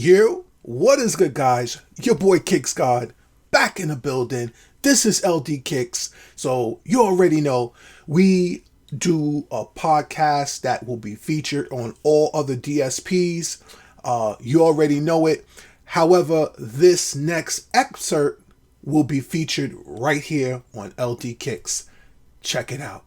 You, what is good, guys? Your boy Kicks God back in the building. This is LD Kicks. So you already know we do a podcast that will be featured on all other DSPs. You already know it. However, this next excerpt will be featured right here on LD Kicks. Check it out.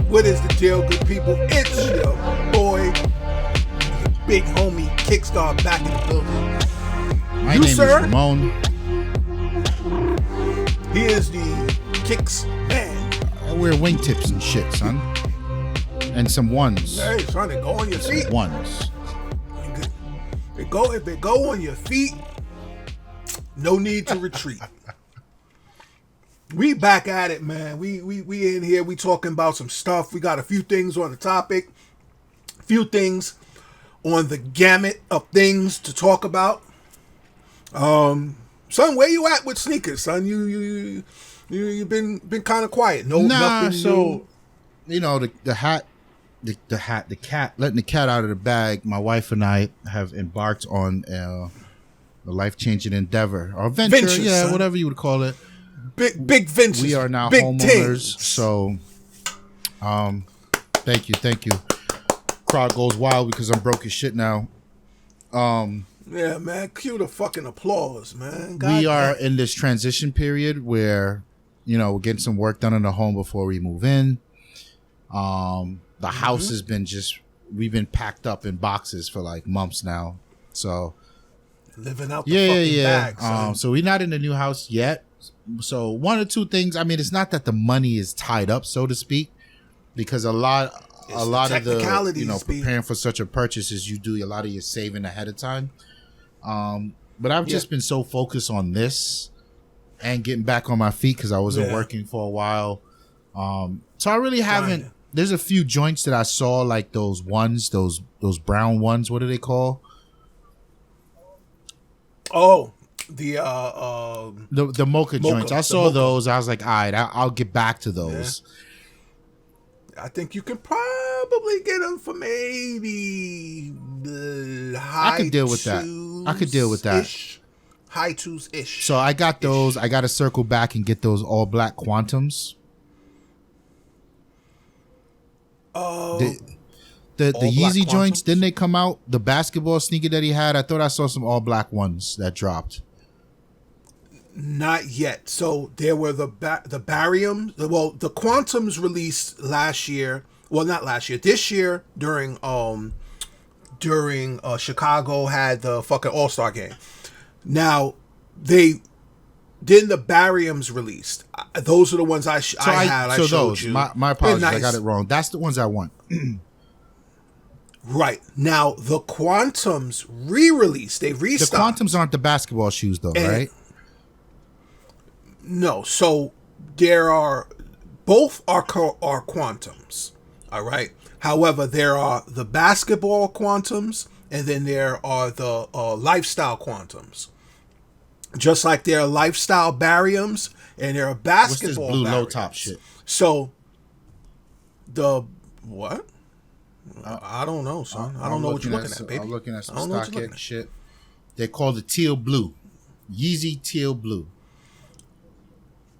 What is the deal, good people? It's your boy, your big homie, Kicks God back in the building. My name is Ramon. He is the Kicks man. I wear wingtips and shit, son. And some ones. Hey, son, they go on your feet. Ones. If they go on your feet, no need to retreat. We back at it, man. We in here. We talking about some stuff. We got a few things on the topic. A few things on the gamut of things to talk about. Son, where you at with sneakers, son? You've been kind of quiet. Nothing. So you know the cat, letting the cat out of the bag. My wife and I have embarked on a life-changing endeavor or venture, son. Whatever you would call it. Big ventures. We are now big homeowners, things. so thank you. Crowd goes wild because I'm broke as shit now. Yeah, man, cue the fucking applause, man. We are in this transition period where, we're getting some work done in the home before we move in. The house has been we've been packed up in boxes for like months now. So living out the fucking bag, son. So we're not in the new house yet. So one or two things. I mean, it's not that the money is tied up, so to speak, because a lot of the preparing for such a purchase is you do a lot of your saving ahead of time. But I've just been so focused on this and getting back on my feet because I wasn't working for a while. So I really haven't. There's a few joints that I saw, like those ones, those brown ones. What do they call? Oh. The mocha joints. I saw those. I was like, all right, I'll get back to those. Yeah. I think you can probably get them for maybe high. I could deal with that. High twos ish. So I got those. I got to circle back and get those all black Quantums. The Yeezy joints, didn't they come out? The basketball sneaker that he had, I thought I saw some all black ones that dropped. Not yet. So there were the bariums. Well, the Quantums released last year. Well, not last year. This year during Chicago had the fucking All-Star game. Now the bariums released. Those are the ones I had. I showed those. you. My apologies. Nice. I got it wrong. That's the ones I want. Right. Now the Quantums re-released. They restocked. The Quantums aren't the basketball shoes though, right? No, so there are both are Quantums, all right. However, there are the basketball Quantums, and then there are the lifestyle Quantums. Just like there are lifestyle bariums, and there are basketball. What's this blue bariums. low top shit? So the what? I don't know, son. I don't know what you're looking at, baby. I'm looking at some StockX shit. They're called the teal blue, Yeezy teal blue.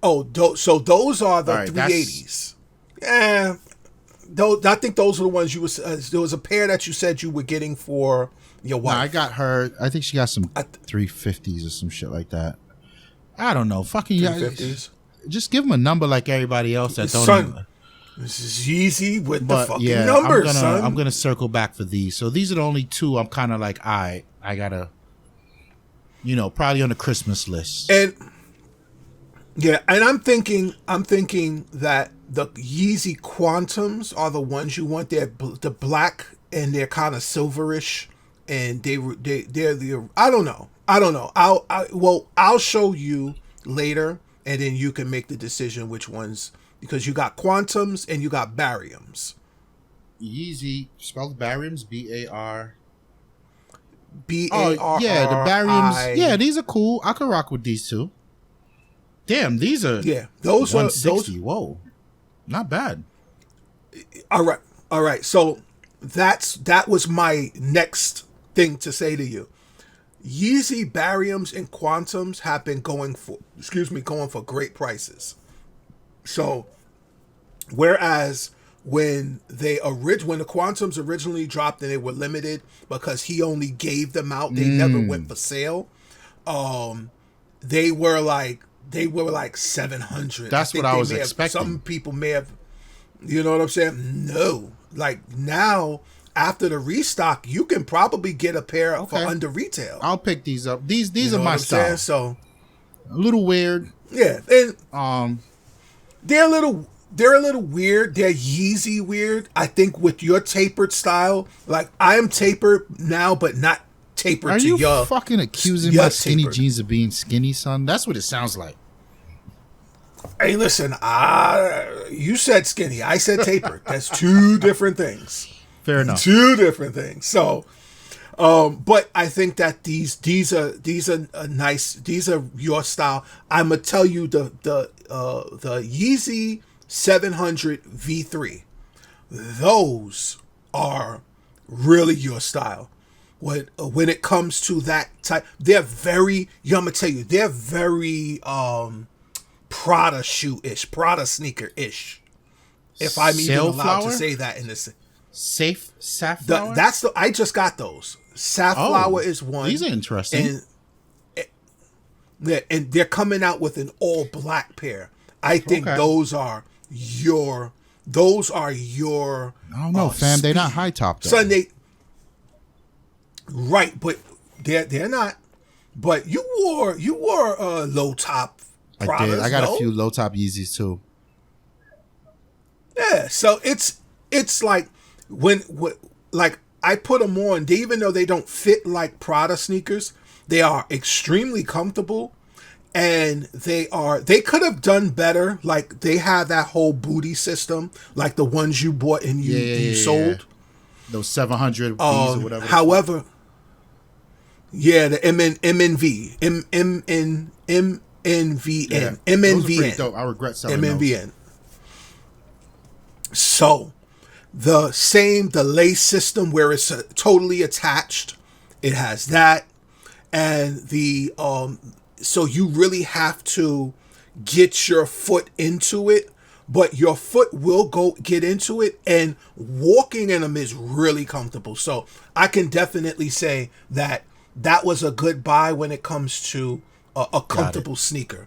Oh, so those are the 380s. Yeah, I think those are the ones you was. There was a pair that you said you were getting for your wife. No, I got her. I think she got some 350s or some shit like that. I don't know. Fucking 350s. Just give them a number like everybody else. That don't. Son, this is Yeezy with the fucking numbers, son. I'm gonna circle back for these. So these are the only two. I'm kind of like, I gotta, probably on the Christmas list. And. Yeah, and I'm thinking that the Yeezy Quantums are the ones you want. They're the black and they're kind of silverish, and they're the I don't know. I'll show you later, and then you can make the decision which ones, because you got Quantums and you got bariums. Yeezy, spelled Bariums, B-A-R. BARRI. Oh, yeah, the Bariums. Yeah, these are cool. I could rock with these two. Damn, these are those 160. Whoa, not bad. All right. So that was my next thing to say to you. Yeezy Bariums and Quantums have been going for great prices. So whereas when the Quantums originally dropped and they were limited because he only gave them out, they never went for sale. They were like 700. That's what I was expecting. Some people may have, you know what I'm saying? No, like now after the restock, you can probably get a pair for under retail. I'll pick these up. These are my style. So a little weird. Yeah, and they're a little weird. They're Yeezy weird. I think with your tapered style, like I am tapered now, but not tapered. Are to you your fucking accusing my skinny jeans of being skinny, son? That's what it sounds like. Hey, listen, you said skinny. I said tapered. That's two different things. Fair enough. Two different things. So, but I think that these are nice. These are your style. I'm gonna tell you the Yeezy 700 V3. Those are really your style. When it comes to that type, they're very. I'm gonna tell you, they're very Prada shoe-ish, Prada sneaker-ish. If I'm even allowed to say that in this. Safe Safflower? I just got those. Safflower is one. These are interesting. And they're coming out with an all black pair. I think those are your I don't know, fam. They're not high top though. Sunday. Right, but they're not. But you wore low top Pradas, I did. I got a few low top Yeezys too. Yeah, so it's like when like I put them on, even though they don't fit like Prada sneakers, they are extremely comfortable, and they could have done better. Like they have that whole booty system, like the ones you bought and you sold. Yeah. Those 700 or whatever. However, the MNV. I regret selling MNVN. So the lace system where it's totally attached, it has that, and so you really have to get your foot into it, but your foot will get into it, and walking in them is really comfortable. So I can definitely say that was a good buy when it comes to a comfortable sneaker.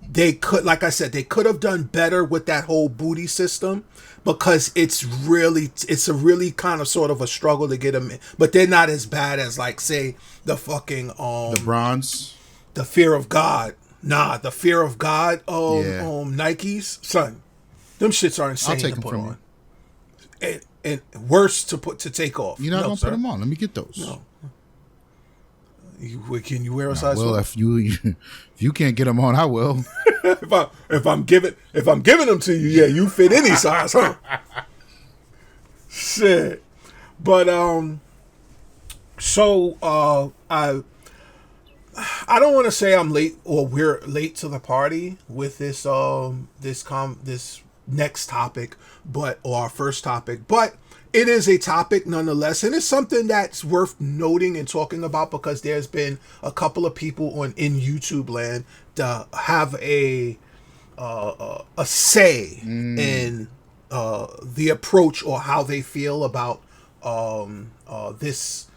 They could, like I said, they could have done better with that whole booty system, because it's a really kind of sort of a struggle to get them in, but they're not as bad as like say the fucking the bronze, the Fear of God. Nah, the Fear of God Nikes, son, them shits are insane to put on, and worse to take off. You're not gonna put them on. Let me get those. No. Can you wear a size? Well, if you can't get them on, I will. if I'm giving them to you, you fit any size, huh? Shit. But so I don't want to say I'm late or we're late to the party with this this next topic, or our first topic, but it is a topic nonetheless, and it's something that's worth noting and talking about, because there's been a couple of people in YouTube land that have a say in the approach or how they feel about this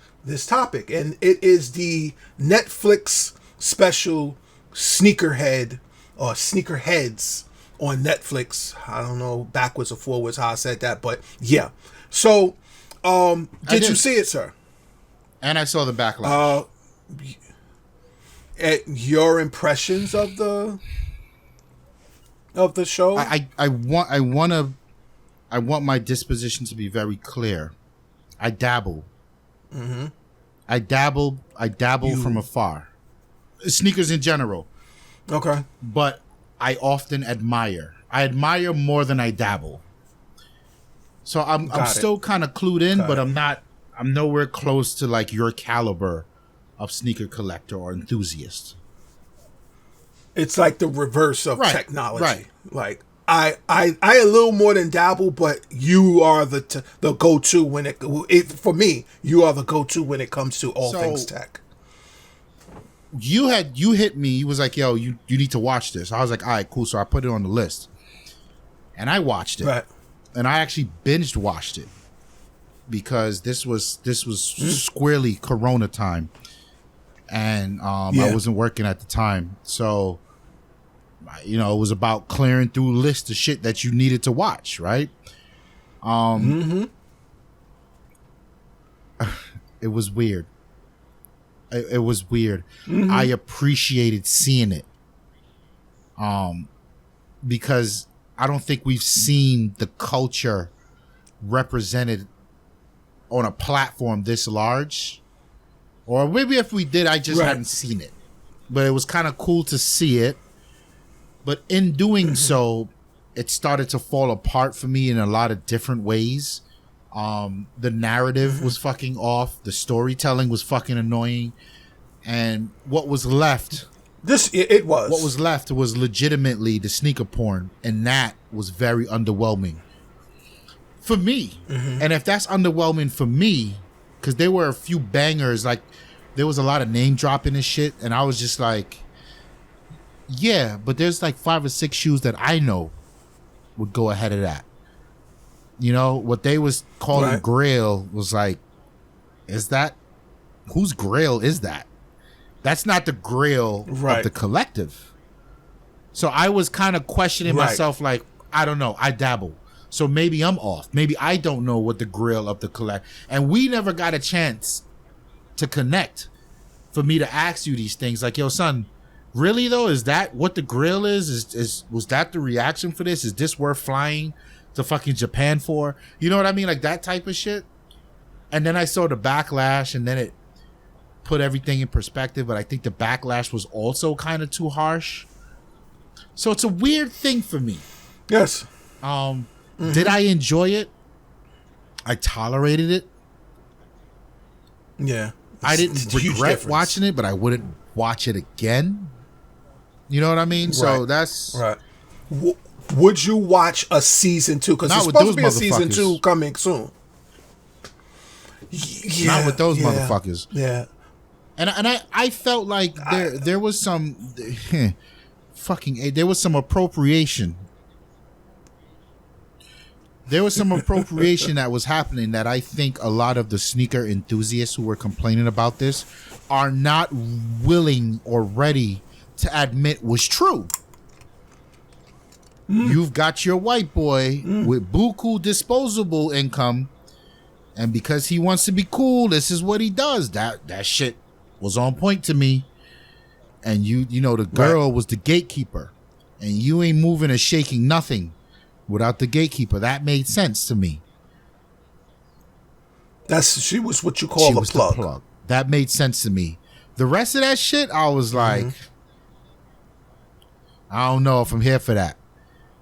topic, and it is the Netflix special Sneakerhead or Sneakerheads on Netflix. I don't know backwards or forwards how I said that, but yeah. So, did you see it, sir? And I saw the backlash. At your impressions of the show? I want my disposition to be very clear. I dabble. Mm-hmm. I dabble from afar. Sneakers in general. Okay. But I often admire. I admire more than I dabble. So I'm still kind of clued in, but I'm nowhere close to like your caliber of sneaker collector or enthusiast. It's like the reverse of technology. Right. Like I a little more than dabble, but you are the go-to when it for me. You are the go-to when it comes to all things tech. You hit me. You was like, "Yo, you need to watch this." I was like, "All right, cool." So I put it on the list, and I watched it. Right. And I actually binged watched it because this was squarely Corona time, and I wasn't working at the time, so it was about clearing through lists of shit that you needed to watch, right? It was weird. It was weird. Mm-hmm. I appreciated seeing it, because I don't think we've seen the culture represented on a platform this large. Or maybe if we did, I just hadn't seen it. But it was kind of cool to see it. But in doing so, it started to fall apart for me in a lot of different ways. The narrative was fucking off. The storytelling was fucking annoying. And what was left... What was left was legitimately the sneaker porn, and that was very underwhelming for me. Mm-hmm. And if that's underwhelming for me, because there were a few bangers, like there was a lot of name dropping and shit, and I was just like, yeah, but there's like 5 or 6 shoes that I know would go ahead of that. What they was calling Grail was like, whose Grail is that? That's not the Grail of the collective. So I was kind of questioning myself, like, I don't know, I dabble. So maybe I'm off. Maybe I don't know what the Grail of the collective. And we never got a chance to connect for me to ask you these things. Like, yo, son, really though, is that what the Grail is? Was that the reaction for this? Is this worth flying to fucking Japan for? You know what I mean? Like that type of shit. And then I saw the backlash, and then it put everything in perspective, but I think the backlash was also kind of too harsh. So it's a weird thing for me. Yes. Did I enjoy it? I tolerated it. Yeah. I didn't regret watching it, but I wouldn't watch it again. You know what I mean? Right. So that's... Right. Would you watch a season 2? Because there's supposed to be a season 2 coming soon. Yeah, not with those motherfuckers. Yeah. And I felt like there was some there was some appropriation. There was some appropriation that was happening that I think a lot of the sneaker enthusiasts who were complaining about this are not willing or ready to admit was true. You've got your white boy with buku disposable income, and because he wants to be cool, this is what he does. That shit was on point to me. And the girl was the gatekeeper, and you ain't moving or shaking nothing without the gatekeeper. That made sense to me. She was what you call a plug. The plug. That made sense to me. The rest of that shit, I was like, I don't know if I'm here for that.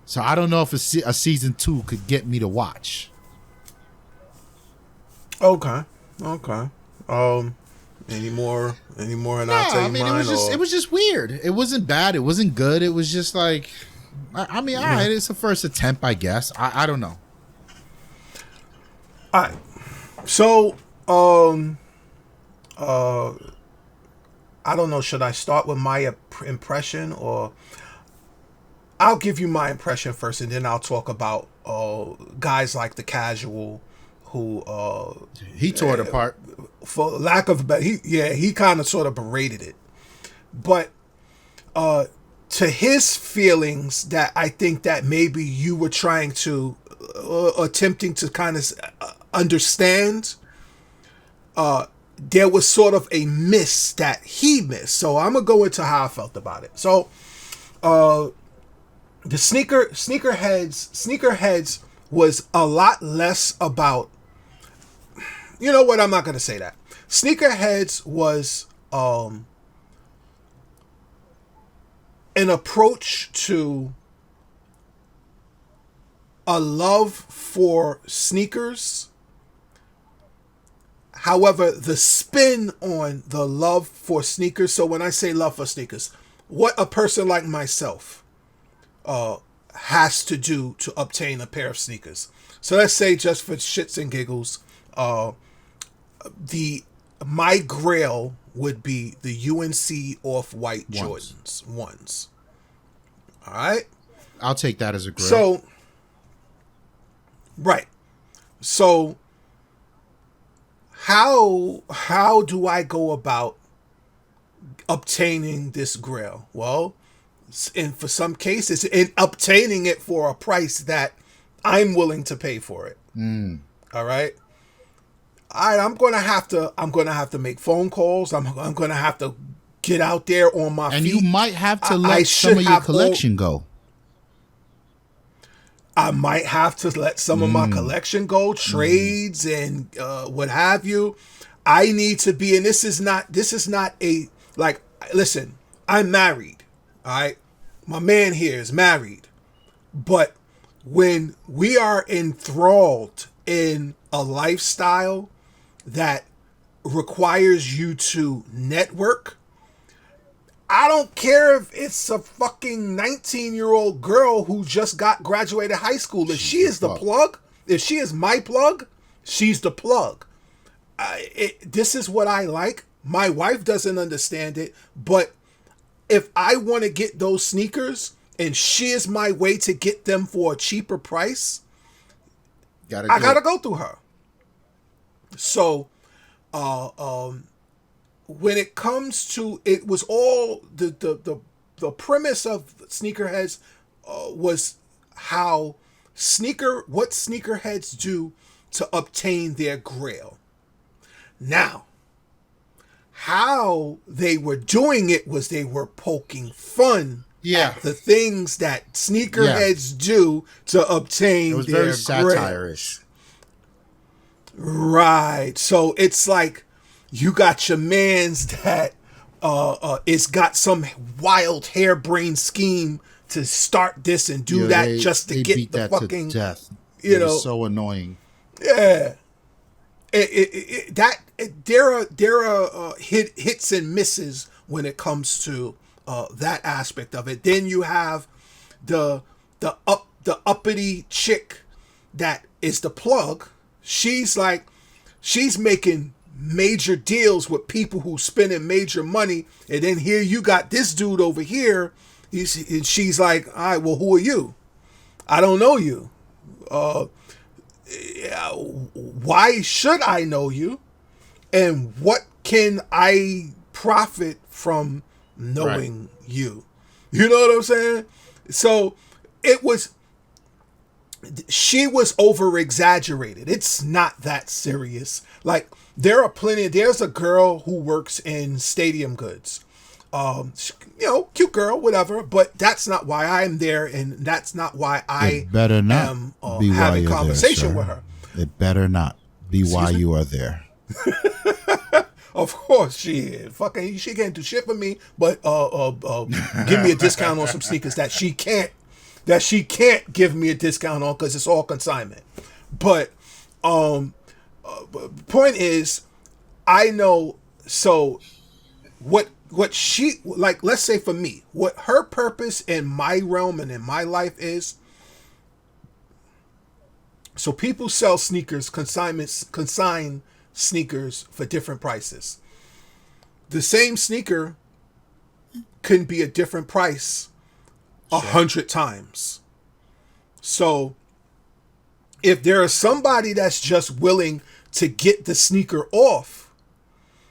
So I don't know if a season 2 could get me to watch. Okay. Any more? It was just weird. It wasn't bad. It wasn't good. It was just like, all right, it's a first attempt, I guess. I don't know. All right. So, I don't know. Should I start with my impression, or I'll give you my impression first, and then I'll talk about guys like the Casual, who he tore it apart. For lack of a better, he kind of sort of berated it, but to his feelings, that I think that maybe you were trying to attempting to kind of understand. There was sort of a miss that he missed. So I'm gonna go into how I felt about it. So, the Sneakerheads was a lot less about. You know what? I'm not gonna say that. Sneakerheads was an approach to a love for sneakers. However, the spin on the love for sneakers. So when I say love for sneakers, what a person like myself has to do to obtain a pair of sneakers. So let's say, just for shits and giggles, my grail would be the UNC Off-White Jordans ones. All right, I'll take that as a grail. So, right. So, how do I go about obtaining this grail? Well, and for some cases, in obtaining it for a price that I'm willing to pay for it. All right. I'm gonna have to make phone calls. I'm gonna have to get out there on my feet. And you might have to let some of your collection go. I might have to let some of my collection go, trades and what have you. I need to be, and this is not a, like, listen, I'm married. All right. My man here is married. But when we are enthralled in a lifestyle that requires you to network, I don't care if it's a fucking 19-year-old girl who just graduated high school. If she is the plug, if she is my plug, she's the plug. This is what I like. My wife doesn't understand it, but if I want to get those sneakers and she is my way to get them for a cheaper price, I gotta go through her. So, when it comes to, it was all the premise of Sneakerheads was what sneakerheads do to obtain their grail. Now, how they were doing it was they were poking fun at the things that sneakerheads do to obtain their grail. It was very satire-ish. Right. So it's like you got your mans that it's got some wild harebrained scheme to start this and do that just to get the fucking death. You know, so annoying. Yeah. There are hits and misses when it comes to that aspect of it. Then you have the uppity chick that is the plug. She's making major deals with people who spending major money, and then here you got this dude over here. And she's like, all right, well, who are you? I don't know you. Why should I know you? And what can I profit from knowing you? You know what I'm saying? So she was over exaggerated. It's not that serious. Like, there's a girl who works in stadium goods. Cute girl, whatever, but that's not why I'm there, and that's not why I am having conversation with her. It better not be why you are there. Of course she is. Fucking, she can't do shit for me, but give me a discount on some sneakers that she can't give me a discount on because it's all consignment. But point is, I know. So what she, like, let's say for me, what her purpose in my realm and in my life is. So people sell sneakers, consign sneakers for different prices. The same sneaker can be a different price 100 times. So if there is somebody that's just willing to get the sneaker off,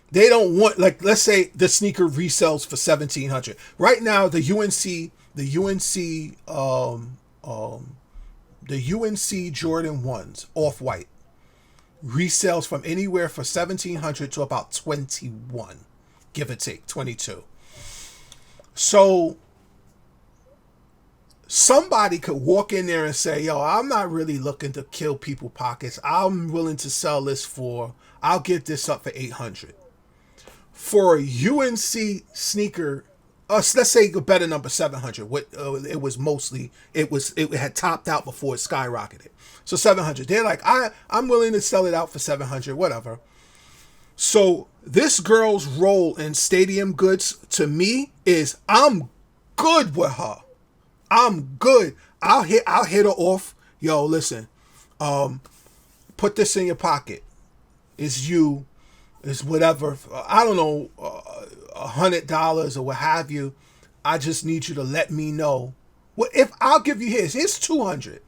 they don't want, like, let's say the sneaker resells for $1,700. Right now, the UNC Jordan 1s, Off-White, resells from anywhere for $1,700 to about $21, give or take, 22. So somebody could walk in there and say, yo, I'm not really looking to kill people pockets. I'm willing to sell this I'll get this up for $800. For a UNC sneaker let's say a better number, 700. What it was mostly, it had topped out before it skyrocketed. So 700. They're like, I'm willing to sell it out for 700, whatever. So this girl's role in Stadium Goods to me is I'm good with her. I'm good. I'll hit her off. Yo, listen. Put this in your pocket. It's you. It's whatever. I don't know, $100 or what have you. I just need you to let me know. Well, if I'll give you his. Here's 200.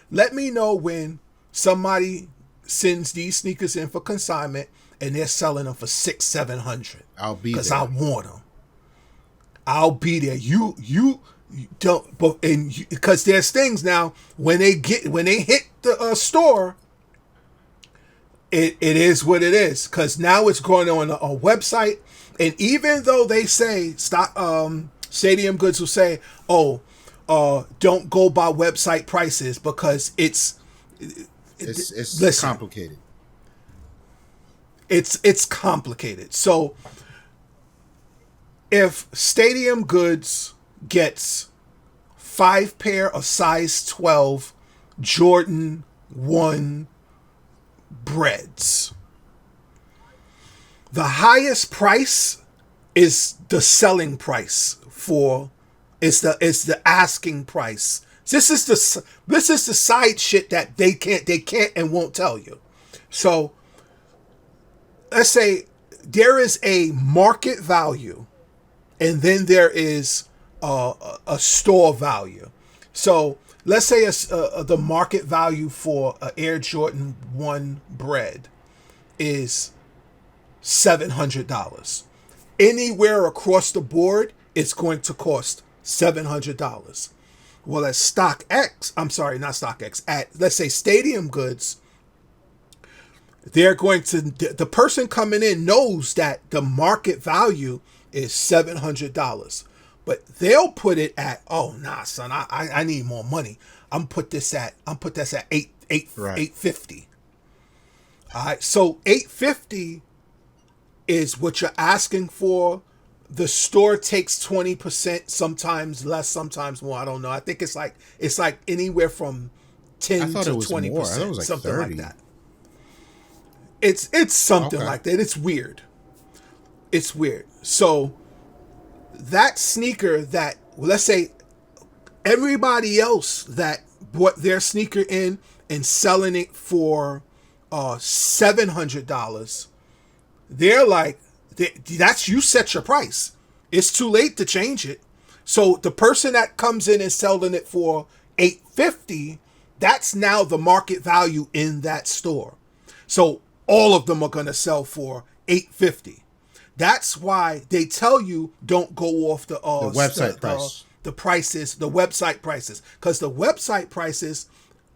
Let me know when somebody sends these sneakers in for consignment and they're selling them for 600-700. I'll be there because I want them. I'll be there. You don't, but because there's things now when they hit the store. It is what it is, because now it's going on a website, and even though they say Stadium Goods will say, don't go by website prices because it's complicated. It's complicated. So if Stadium Goods gets 5 pair of size 12 Jordan 1 breads, the highest price is the selling price for it's the asking price. This is the side shit that they can't and won't tell you. So let's say there is a market value and then there is a store value. So let's say the market value for an Air Jordan 1 bread is $700. Anywhere across the board, it's going to cost $700. Well, at let's say Stadium Goods, they're going to, the person coming in knows that the market value is $700. But they'll put it at, oh nah, son, I need more money. I'm put this at $850. All right, so $850 is what you're asking for. The store takes 20%, sometimes less, sometimes more. I don't know. I think it's like anywhere from 10 to 20%, like something 30. Like that. It's something like that. It's weird. So that sneaker that, let's say everybody else that bought their sneaker in and selling it for $700, they're like, that's, you set your price. It's too late to change it. So the person that comes in and selling it for $850, that's now the market value in that store. So all of them are going to sell for $850. That's why they tell you don't go off the website price. The prices, the website prices, because the website prices,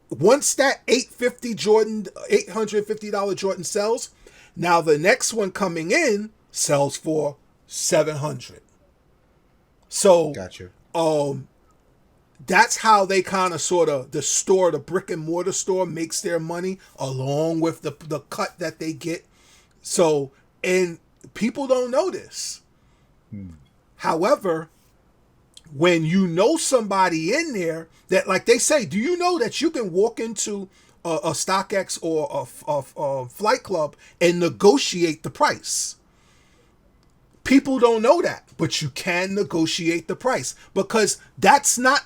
once that $850 Jordan sells, now the next one coming in sells for $700. So gotcha. That's how they kind of sort of, the brick and mortar store makes their money, along with the cut that they get. So, and people don't know this. However, when you know somebody in there that, like they say, do you know that you can walk into a StockX or a Flight Club and negotiate the price? People don't know that, but you can negotiate the price, because that's not,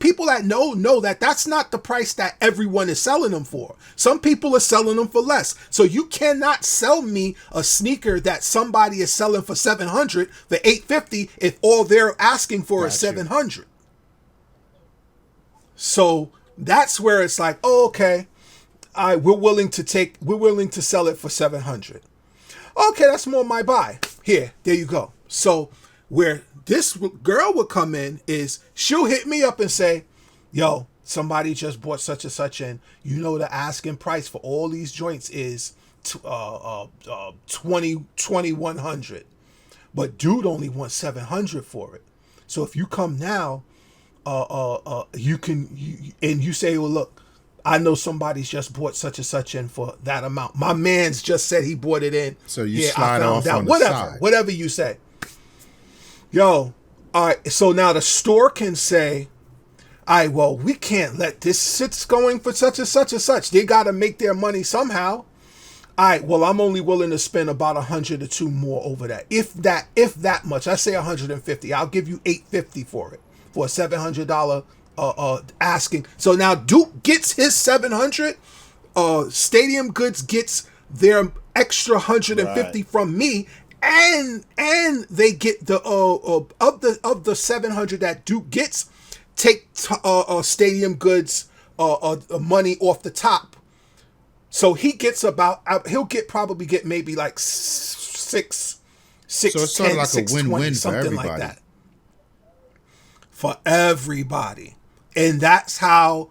people that know that that's not the price that everyone is selling them for. Some people are selling them for less. So you cannot sell me a sneaker that somebody is selling for $700 for $850 if all they're asking for is $700. So that's where it's like, oh, okay, we're willing to sell it for $700. Okay, that's more my buy. Here, there you go. So where this girl would come in is she'll hit me up and say, yo, somebody just bought such and such, and you know the asking price for all these joints is $2,100. But dude only wants $700 for it. So if you come now, you say, well, look, I know somebody's just bought such and such in for that amount. My man's just said he bought it in. So you slide off on whatever, the side. Whatever you say. Yo, All right, so now the store can say, all right, well, we can't let this sit going for such and such and such. They got to make their money somehow. All right, well, I'm only willing to spend about 100 or two more over that. If that much. I say 150. I'll give you 850 for it, for a $700 asking. So now Duke gets his 700. Stadium Goods gets their extra 150 from me, and they get the of the 700 that Duke gets, take Stadium Goods money off the top. So he gets probably get maybe like six. So it's sort of like a win-win for everybody. Like that. For everybody. And that's how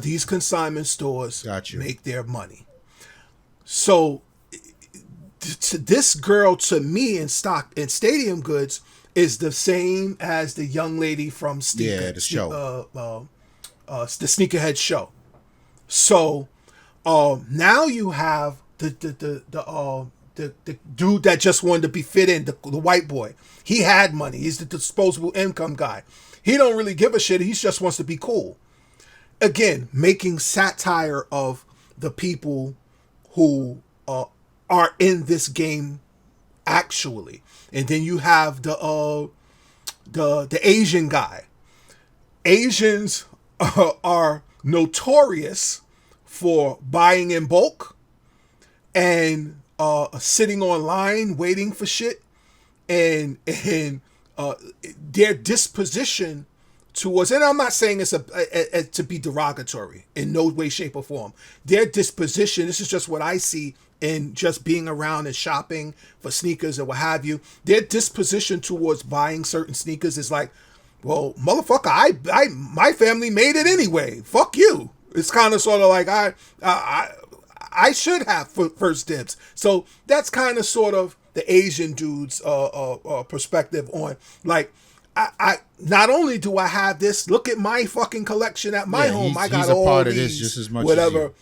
these consignment stores make their money. So this girl, to me, in Stadium Goods is the same as the young lady from the show, the Sneakerhead show. So now you have the dude that just wanted to be fit in, the white boy. He had money. He's the disposable income guy. He don't really give a shit. He just wants to be cool. Again, making satire of the people who are in this game actually. And then you have the Asian guy. Asians are notorious for buying in bulk and sitting online waiting for shit, and their disposition towards, and I'm not saying it's to be derogatory in no way, shape, or form. Their disposition, this is just what I see in just being around and shopping for sneakers and what have you. Their disposition towards buying certain sneakers is like, well, motherfucker, I my family made it anyway. Fuck you. It's kind of sort of like I should have first dibs. So that's kind of sort of the Asian dude's perspective on, like, I not only do I have this, look at my fucking collection at my home. I got all part these, of this just as much whatever. As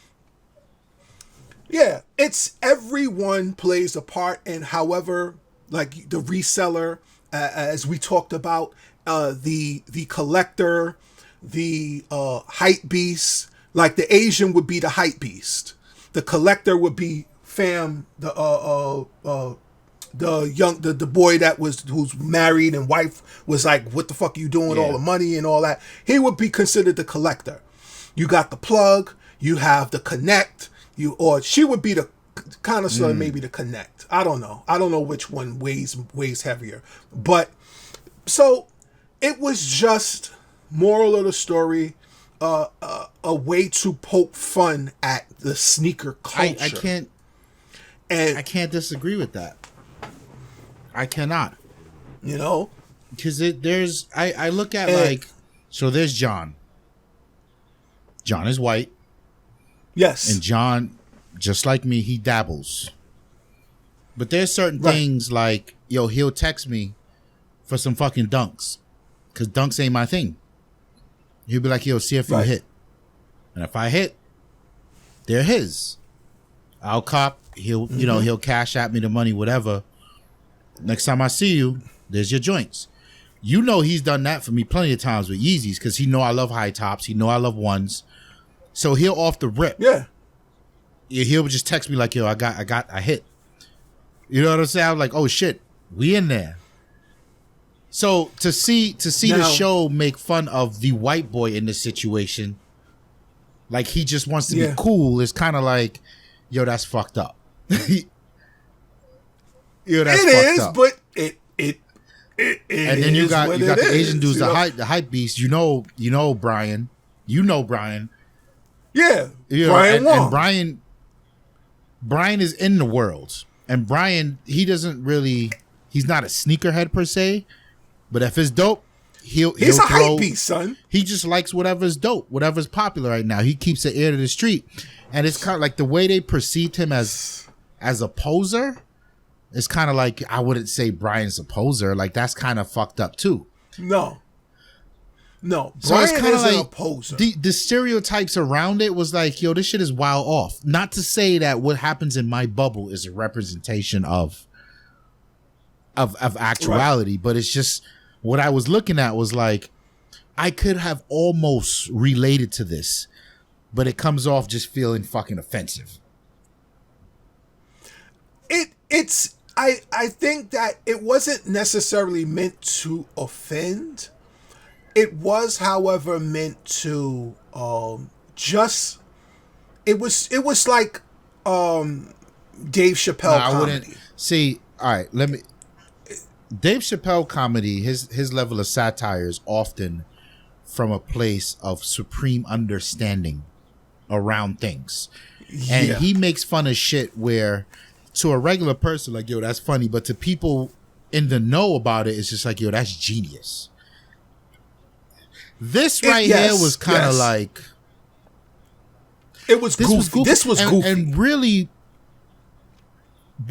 you. Yeah, it's everyone plays a part in, however, like the reseller, as we talked about, the collector, the hype beast. Like the Asian would be the hype beast, the collector would be fam, the boy who's married and wife was like, what the fuck are you doing with all the money and all that? He would be considered the collector. You got the plug, you have the connect, she would be the kind of sort of maybe the connect. I don't know which one weighs heavier. But so it was just, moral of the story, a way to poke fun at the sneaker culture. I can't disagree with that. I cannot. You know? Because I look at like, so there's John. John is white. Yes. And John, just like me, he dabbles. But there's certain things like, yo, he'll text me for some fucking dunks. Because dunks ain't my thing. He'll be like, yo, see if you hit. And if I hit, they're his. I'll cop. He'll, he'll cash at me the money, whatever. Next time I see you, there's your joints. You know he's done that for me plenty of times with Yeezys because he know I love high tops. He know I love ones. So he'll off the rip. Yeah. He'll just text me like, yo, I hit. You know what I'm saying? I'm like, oh shit, we in there. So to see now, the show make fun of the white boy in this situation, like he just wants to be cool, is kind of like, yo, that's fucked up. Yo, that's it fucked is, up. But it and then you got the Asian dudes, the hype beast. You know Brian. Yeah, Brian Wong. And Brian is in the world, and Brian, he's not a sneakerhead per se, but if it's dope, he's a hype beast, son. He just likes whatever's dope, whatever's popular right now. He keeps the ear to the street, and it's kind of like the way they perceived him as a poser. It's kind of like, I wouldn't say Brian's a poser. Like, that's kind of fucked up too. No. So Brian it's kind of like a poser. The stereotypes around it was like, yo, this shit is wild off. Not to say that what happens in my bubble is a representation of actuality, but it's just what I was looking at was like, I could have almost related to this, but it comes off just feeling fucking offensive. I think that it wasn't necessarily meant to offend. It was, however, meant to just it was like Dave Chappelle comedy. I wouldn't see. All right, let me. Dave Chappelle comedy, his level of satire is often from a place of supreme understanding around things. Yeah. And he makes fun of shit where to a regular person, like, yo, that's funny. But to people in the know about it, it's just like, yo, that's genius. This here was kind of like... It was goofy. This was goofy. And really,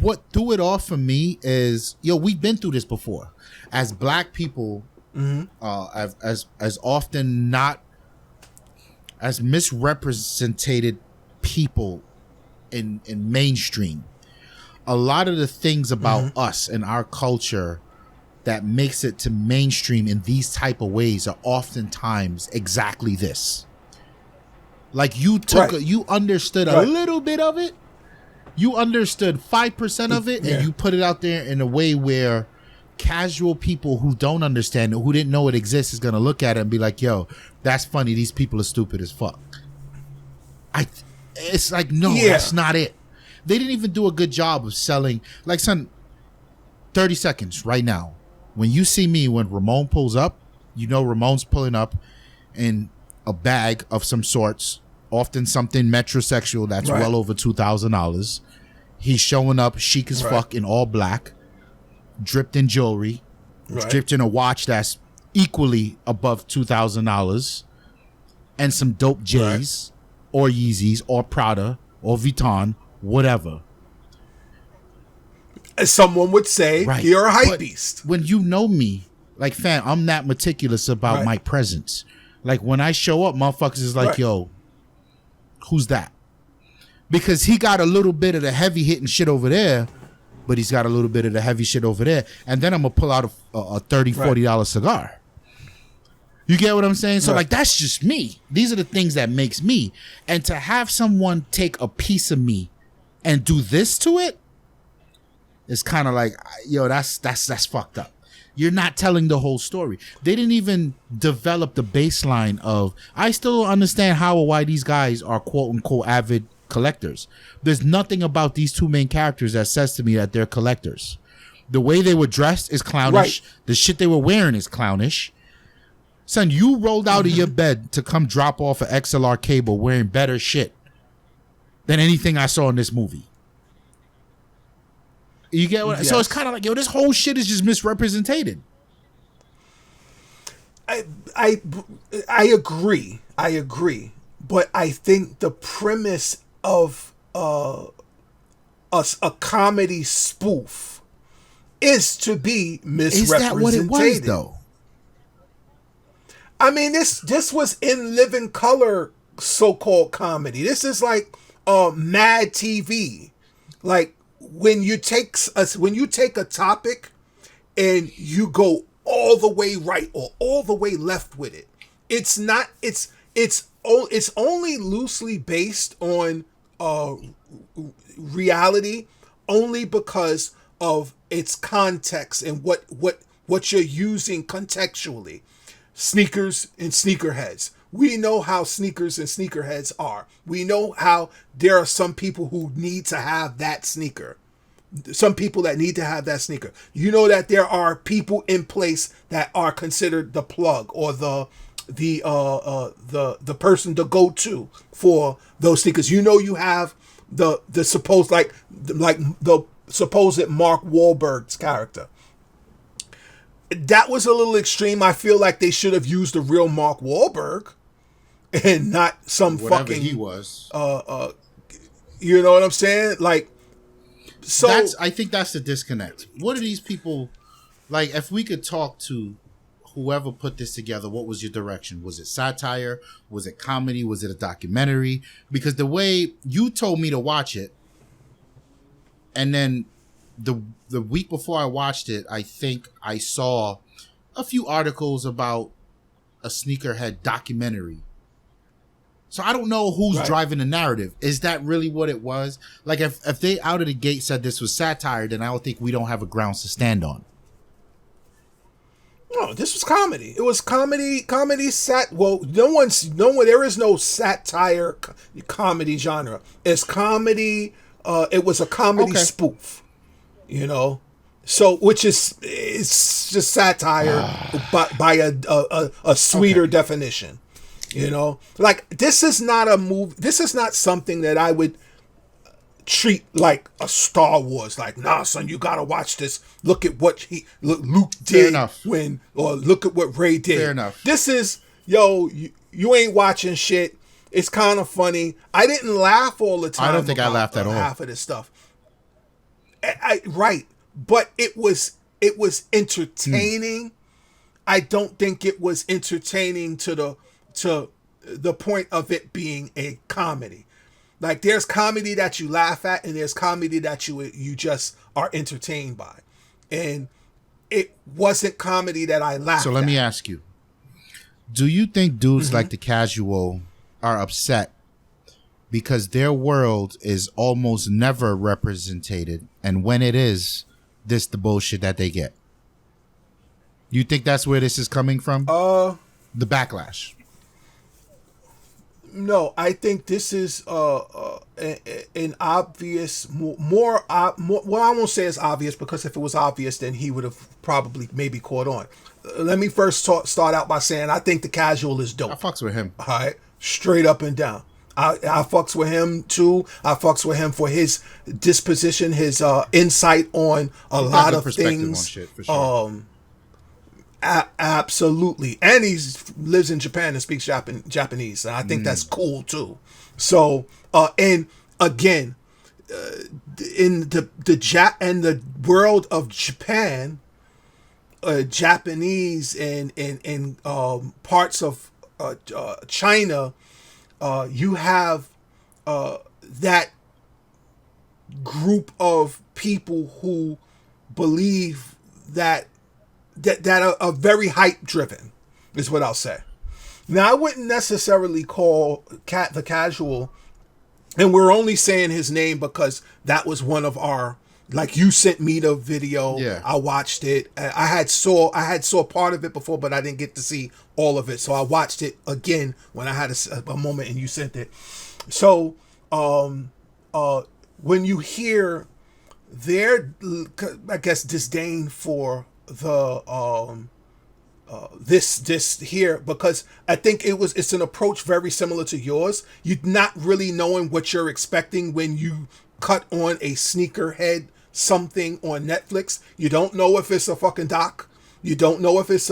what threw it off for me is, yo, we've been through this before. As black people, as often not as misrepresented people in mainstream. A lot of the things about us and our culture that makes it to mainstream in these type of ways are oftentimes exactly this. Like you you understood a little bit of it. You understood 5% of it, and you put it out there in a way where casual people who don't understand it, who didn't know it exists, is gonna look at it and be like, "Yo, that's funny. These people are stupid as fuck." It's like, no, that's not it. They didn't even do a good job of selling. Like, son, 30 seconds right now. When you see me, when Ramon pulls up, you know Ramon's pulling up in a bag of some sorts, often something metrosexual that's well over $2,000. He's showing up chic as fuck in all black, dripped in jewelry, dripped in a watch that's equally above $2,000, and some dope J's or Yeezys or Prada or Vuitton, whatever. As someone would say, you're a hype beast. When you know me, like, fam, I'm that meticulous about my presence. Like, when I show up, motherfuckers is like, yo, who's that? Because he got a little bit of the heavy hitting shit over there, but he's got a little bit of the heavy shit over there. And then I'm going to pull out a $30, $40 cigar. You get what I'm saying? So, like, that's just me. These are the things that makes me. And to have someone take a piece of me and do this to it, it's kind of like, yo, that's fucked up. You're not telling the whole story. They didn't even develop the baseline of, I still don't understand how or why these guys are quote unquote avid collectors. There's nothing about these two main characters that says to me that they're collectors. The way they were dressed is clownish. The shit they were wearing is clownish. Son, you rolled out of your bed to come drop off an XLR cable wearing better shit than anything I saw in this movie. You get what? So it's kind of like, yo, this whole shit is just misrepresented. I agree. But I think the premise of a comedy spoof is to be misrepresented. Is that what it was, though? I mean, this was in living color, so-called comedy. This is like Mad TV. Like, when you take a topic and you go all the way right or all the way left with it, it's only loosely based on reality, only because of its context and what you're using contextually. Sneakers and sneakerheads. We know how sneakers and sneakerheads are. We know how there are some people who need to have that sneaker. Some people that need to have that sneaker. You know that there are people in place that are considered the plug or the person to go to for those sneakers. You know, you have the supposed like the supposed Mark Wahlberg's character. That was a little extreme. I feel like they should have used the real Mark Wahlberg and not some whatever fucking he was. You know what I'm saying? Like, so I think that's the disconnect. What are these people like? If we could talk to whoever put this together, what was your direction? Was it satire? Was it comedy? Was it a documentary? Because the way you told me to watch it, and then the week before I watched it, I think I saw a few articles about a sneakerhead documentary. So I don't know who's driving the narrative. Is that really what it was? Like if they out of the gate said this was satire, then I don't think we don't have a grounds to stand on. No, this was comedy. It was comedy. Well, there is no satire comedy genre. It's comedy. It was a comedy spoof. You know, so which is it's just satire by a sweeter definition. You know, like this is not a movie. This is not something that I would treat like a Star Wars. Like, nah, son, you gotta watch this. Look at what Luke did or look at what Ray did. Fair enough. This is you ain't watching shit. It's kind of funny. I didn't laugh all the time. I don't think I laughed at all. Half of this stuff. But it was entertaining. I don't think it was entertaining to the point of it being a comedy. Like there's comedy that you laugh at and there's comedy that you just are entertained by. And it wasn't comedy that I laughed at. So let me ask you. Do you think dudes like the casual are upset because their world is almost never represented, and when it is, this the bullshit that they get? You think that's where this is coming from? The backlash. No, I think this is an obvious more. Well, I won't say it's obvious because if it was obvious, then he would have probably maybe caught on. Let me first start out by saying I think the casual is dope. I fucks with him. All right, straight up and down. I fucks with him too. I fucks with him for his disposition, his insight on a lot of things. On shit, for sure. Absolutely, and he lives in Japan and speaks Japanese, and I think that's cool too. So, and again, in the world of Japan, Japanese and parts of China, you have that group of people who believe that are very hype driven, is what I'll say. Now, I wouldn't necessarily call the casual, and we're only saying his name because that was one of our, like, you sent me the video. Yeah. I watched it. I had saw part of it before, but I didn't get to see all of it. So I watched it again when I had a moment and you sent it. So when you hear their, I guess, disdain for the this here, because I think it's an approach very similar to yours. You're not really knowing what you're expecting when you cut on a sneakerhead something on Netflix. You don't know if it's a fucking doc. You don't know if it's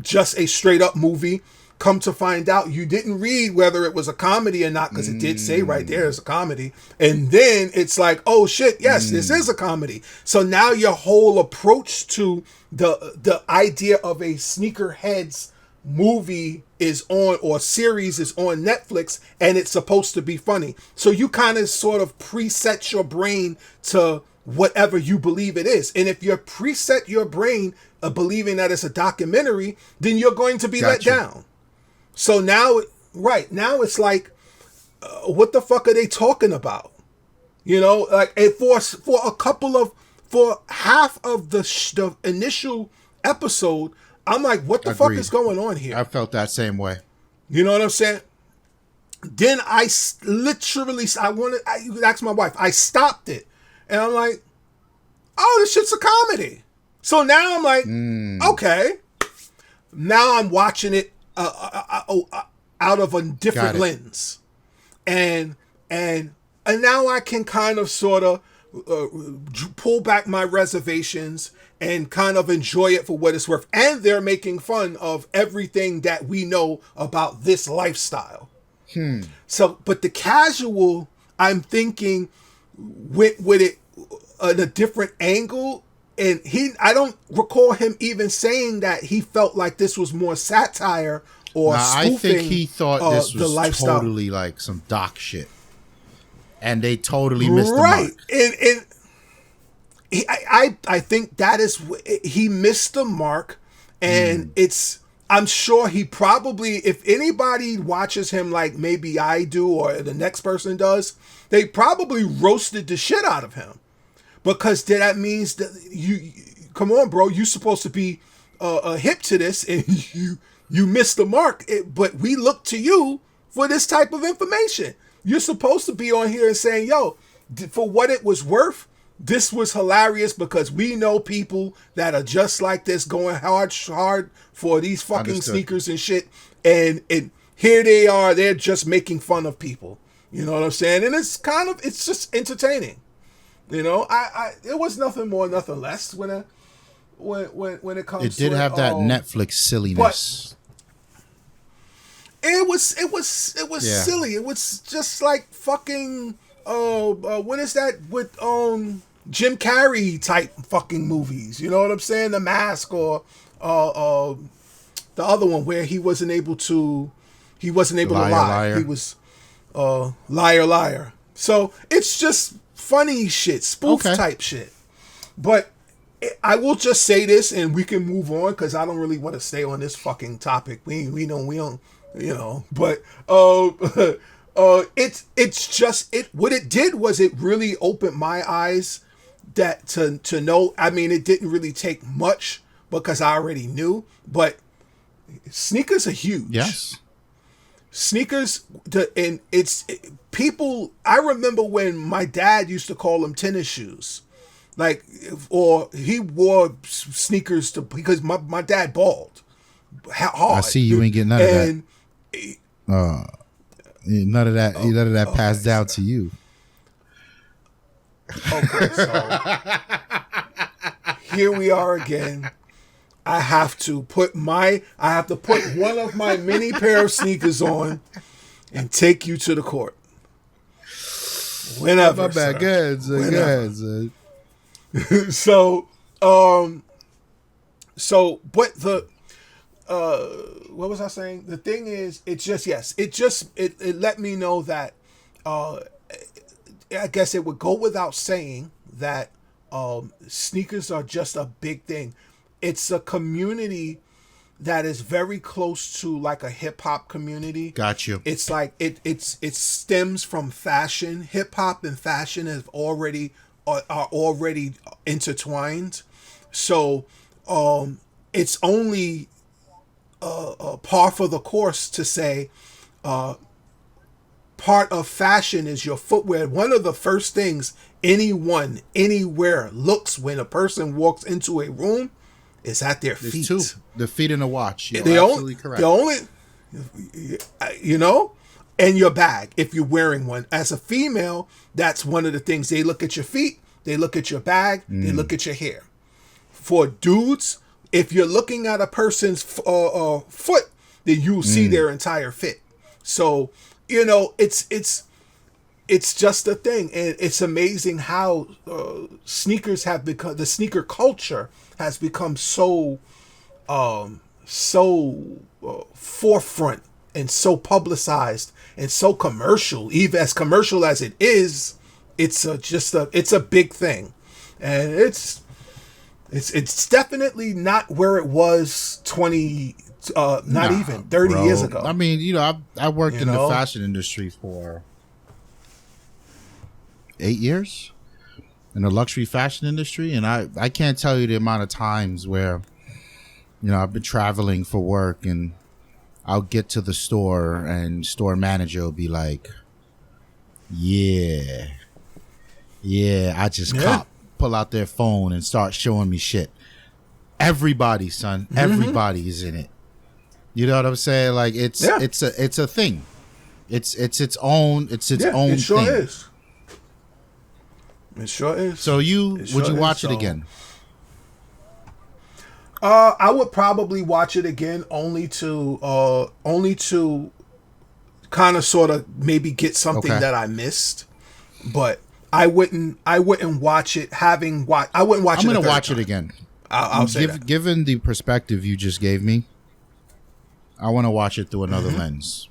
just a straight up movie. Come to find out, you didn't read whether it was a comedy or not, because it did say right there it's a comedy. And then it's like, oh shit, yes, this is a comedy. So now your whole approach to the idea of a sneakerheads movie is on, or series is on Netflix, and it's supposed to be funny. So you kind of sort of preset your brain to whatever you believe it is. And if you preset your brain believing that it's a documentary, then you're going to be let down. So now it's like, what the fuck are they talking about? You know, like for half of the initial episode, I'm like, what the fuck is going on here? I felt that same way. You know what I'm saying? Then I asked my wife, I stopped it, and I'm like, oh, this shit's a comedy. So now I'm like, okay. Now I'm watching it out of a different lens, and now I can kind of sort of pull back my reservations and kind of enjoy it for what it's worth. And they're making fun of everything that we know about this lifestyle. So, but the casual, I'm thinking, went with it at a different angle. And I don't recall him even saying that he felt like this was more satire or spoofing. I think he thought this was lifestyle. Totally like some doc shit, and they totally missed the mark. And I think that is, he missed the mark, And I'm sure he probably, if anybody watches him like maybe I do or the next person does, they probably roasted the shit out of him. Because that means that you come on, bro, you supposed to be hip to this and you missed the mark. But we look to you for this type of information. You're supposed to be on here and saying, yo, for what it was worth, this was hilarious because we know people that are just like this going hard for these fucking sneakers and shit. And here they are, they're just making fun of people. You know what I'm saying? And it's just entertaining. You know, it was nothing more, nothing less when it comes to it. It did have that Netflix silliness. It was silly. It was just like fucking what is that with Jim Carrey type fucking movies. You know what I'm saying? The Mask or the other one where he wasn't able to lie. Liar. He was liar. So it's just funny shit, spoof type shit. But I will just say this, and we can move on because I don't really want to stay on this fucking topic. We don't. You know, but it's just what it did was it really opened my eyes that to know. I mean, it didn't really take much because I already knew, but sneakers are huge. Yes, sneakers. And it's people. I remember when my dad used to call them tennis shoes, like, or he wore sneakers because my dad balled hard. I see you ain't getting none of that. None of that passed down to you. Okay, so here we are again. I have to put one of my many pair of sneakers on and take you to the court. Whenever. My bad. Go ahead, So, but the. What was I saying? The thing is, it let me know that I guess it would go without saying that sneakers are just a big thing. It's a community that is very close to like a hip hop community. Got you. It's like it stems from fashion. Hip hop and fashion are already intertwined. So it's only par for the course to say part of fashion is your footwear. One of the first things anyone anywhere looks when a person walks into a room is at their feet. Two. The feet and the watch. You're absolutely correct. The only, you know, and your bag if you're wearing one. As a female, that's one of the things. They look at your feet, they look at your bag, they look at your hair. For dudes, if you're looking at a person's foot, then you'll see their entire fit. So, you know, it's just a thing. And it's amazing how sneakers have become, the sneaker culture has become so forefront and so publicized and so commercial. Even as commercial as it is, it's a big thing. And it's definitely not where it was 30 years ago. I mean, you know, I worked in the fashion industry for 8 years in the luxury fashion industry. And I can't tell you the amount of times where, you know, I've been traveling for work and I'll get to the store and store manager will be like, yeah, I just cop. Pull out their phone and start showing me shit. Everybody, son, everybody is in it. You know what I'm saying? Like it's a thing. It's its own thing. Is. It sure is. So would you watch it again? I would probably watch it again only to kind of sort of maybe get something that I missed, but I wouldn't watch it I wouldn't watch it. I'm going to watch it again. I'll say that. Given the perspective you just gave me, I want to watch it through another lens.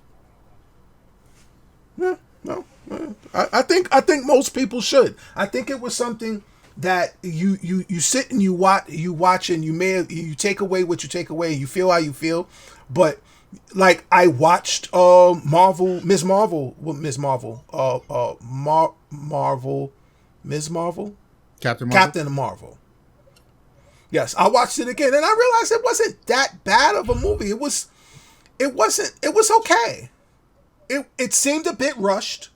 Yeah, no. I think most people should. I think it was something that you sit and you watch and you take away what you take away, you feel how you feel. But like I watched Marvel, Ms. Marvel, Marvel, Ms. Marvel, Captain Marvel. Yes, I watched it again and I realized it wasn't that bad of a movie. It was okay. It seemed a bit rushed,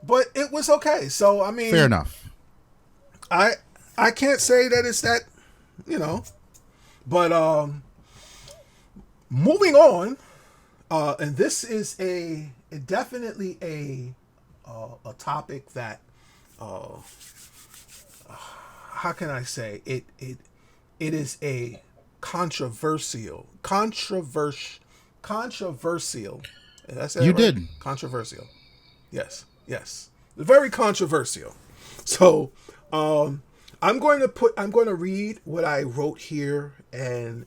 but it was okay. So I mean, fair enough. I can't say that it's that, but moving on, and this is definitely a topic that how can I say it is a controversial. Did I say that you right? did Controversial. Yes. Very controversial. So, I'm going to read what I wrote here, and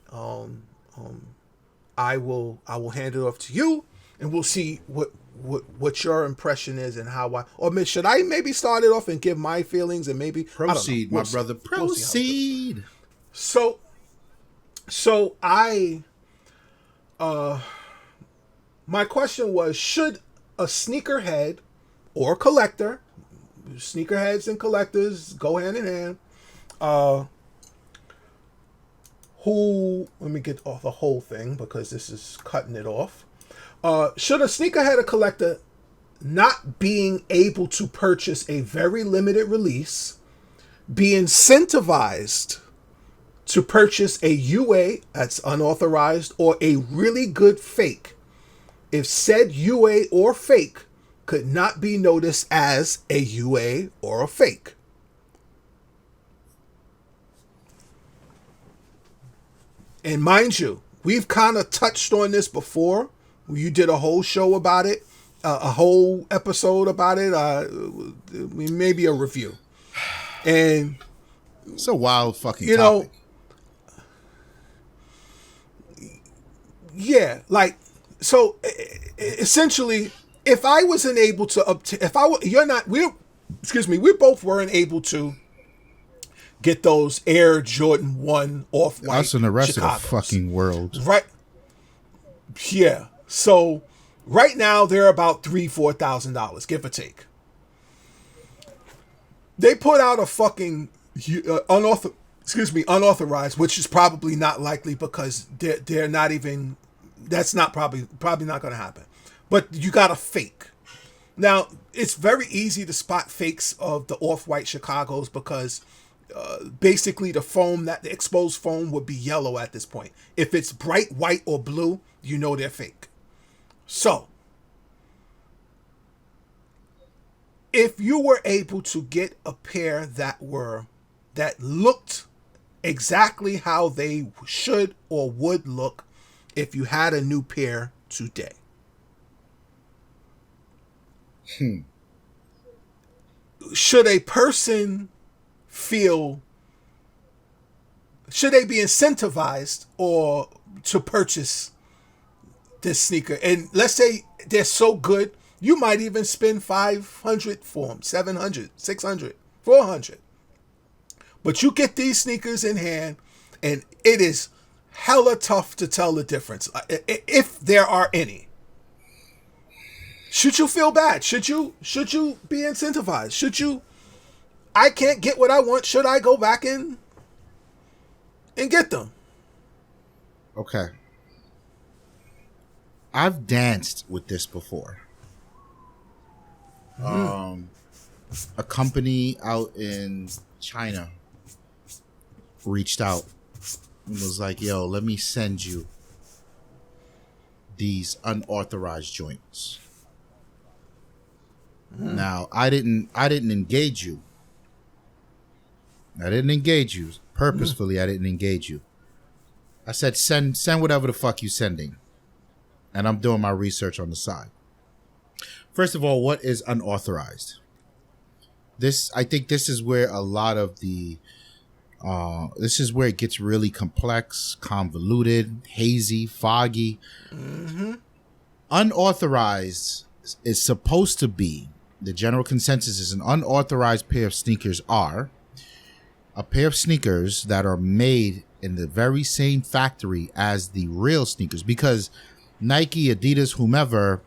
I will hand it off to you, and we'll see what your impression is and how should I maybe start it off and give my feelings and maybe proceed, my brother. Proceed. So I my question was, should a sneakerhead or collector, sneakerheads and collectors go hand in hand, let me get off the whole thing because this is cutting it off. Should a sneakerhead or collector not being able to purchase a very limited release be incentivized to purchase a UA, that's unauthorized, or a really good fake, if said UA or fake could not be noticed as a UA or a fake? And mind you, we've kind of touched on this before. You did a whole show about it, a whole episode about it, maybe a review. And it's a wild fucking topic. Yeah, like, so essentially, if I wasn't able to obtain, we both weren't able to get those Air Jordan 1 off-white us and the rest Chicagos. Of the fucking world. Right. Yeah. So right now they're about $3,000-$4,000, give or take. They put out a fucking unauthorized, which is probably not likely because they're not even, that's not probably not going to happen. But you got a fake. Now, it's very easy to spot fakes of the off-white Chicagos because basically the exposed foam would be yellow at this point. If it's bright white or blue, you know they're fake. So, if you were able to get a pair that looked exactly how they should or would look if you had a new pair today. Should a person should they be incentivized or to purchase this sneaker? And let's say they're so good, you might even spend $500 for them, $700, $600, $400. But you get these sneakers in hand, and it is hella tough to tell the difference, if there are any. Should you feel bad? Should you be incentivized? Should you? I can't get what I want. Should I go back in and get them? Okay. I've danced with this before. A company out in China reached out and was like, yo, let me send you these unauthorized joints. Now, I didn't engage you. Purposefully, I didn't engage you. I said, send whatever the fuck you sending. And I'm doing my research on the side. First of all, what is unauthorized? I think this is where a lot of this is where it gets really complex, convoluted, hazy, foggy. Unauthorized is supposed to be, the general consensus is an unauthorized pair of sneakers are a pair of sneakers that are made in the very same factory as the real sneakers, because Nike, Adidas, whomever,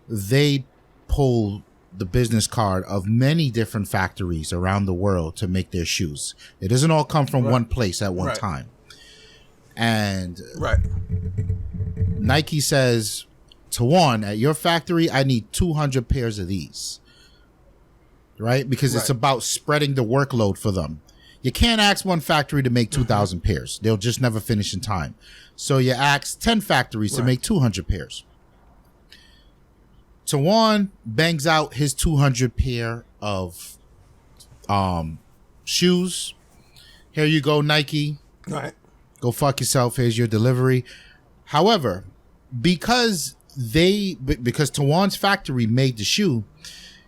they pull the business card of many different factories around the world to make their shoes. It doesn't all come from one place at one time. And Nike says, Tawan, at your factory, I need 200 pairs of these. Right? Because it's about spreading the workload for them. You can't ask one factory to make 2,000 pairs. They'll just never finish in time. So you ask 10 factories to make 200 pairs. Tawan bangs out his 200 pair of shoes. Here you go, Nike. Right. Go fuck yourself. Here's your delivery. However, because Tawan's factory made the shoe,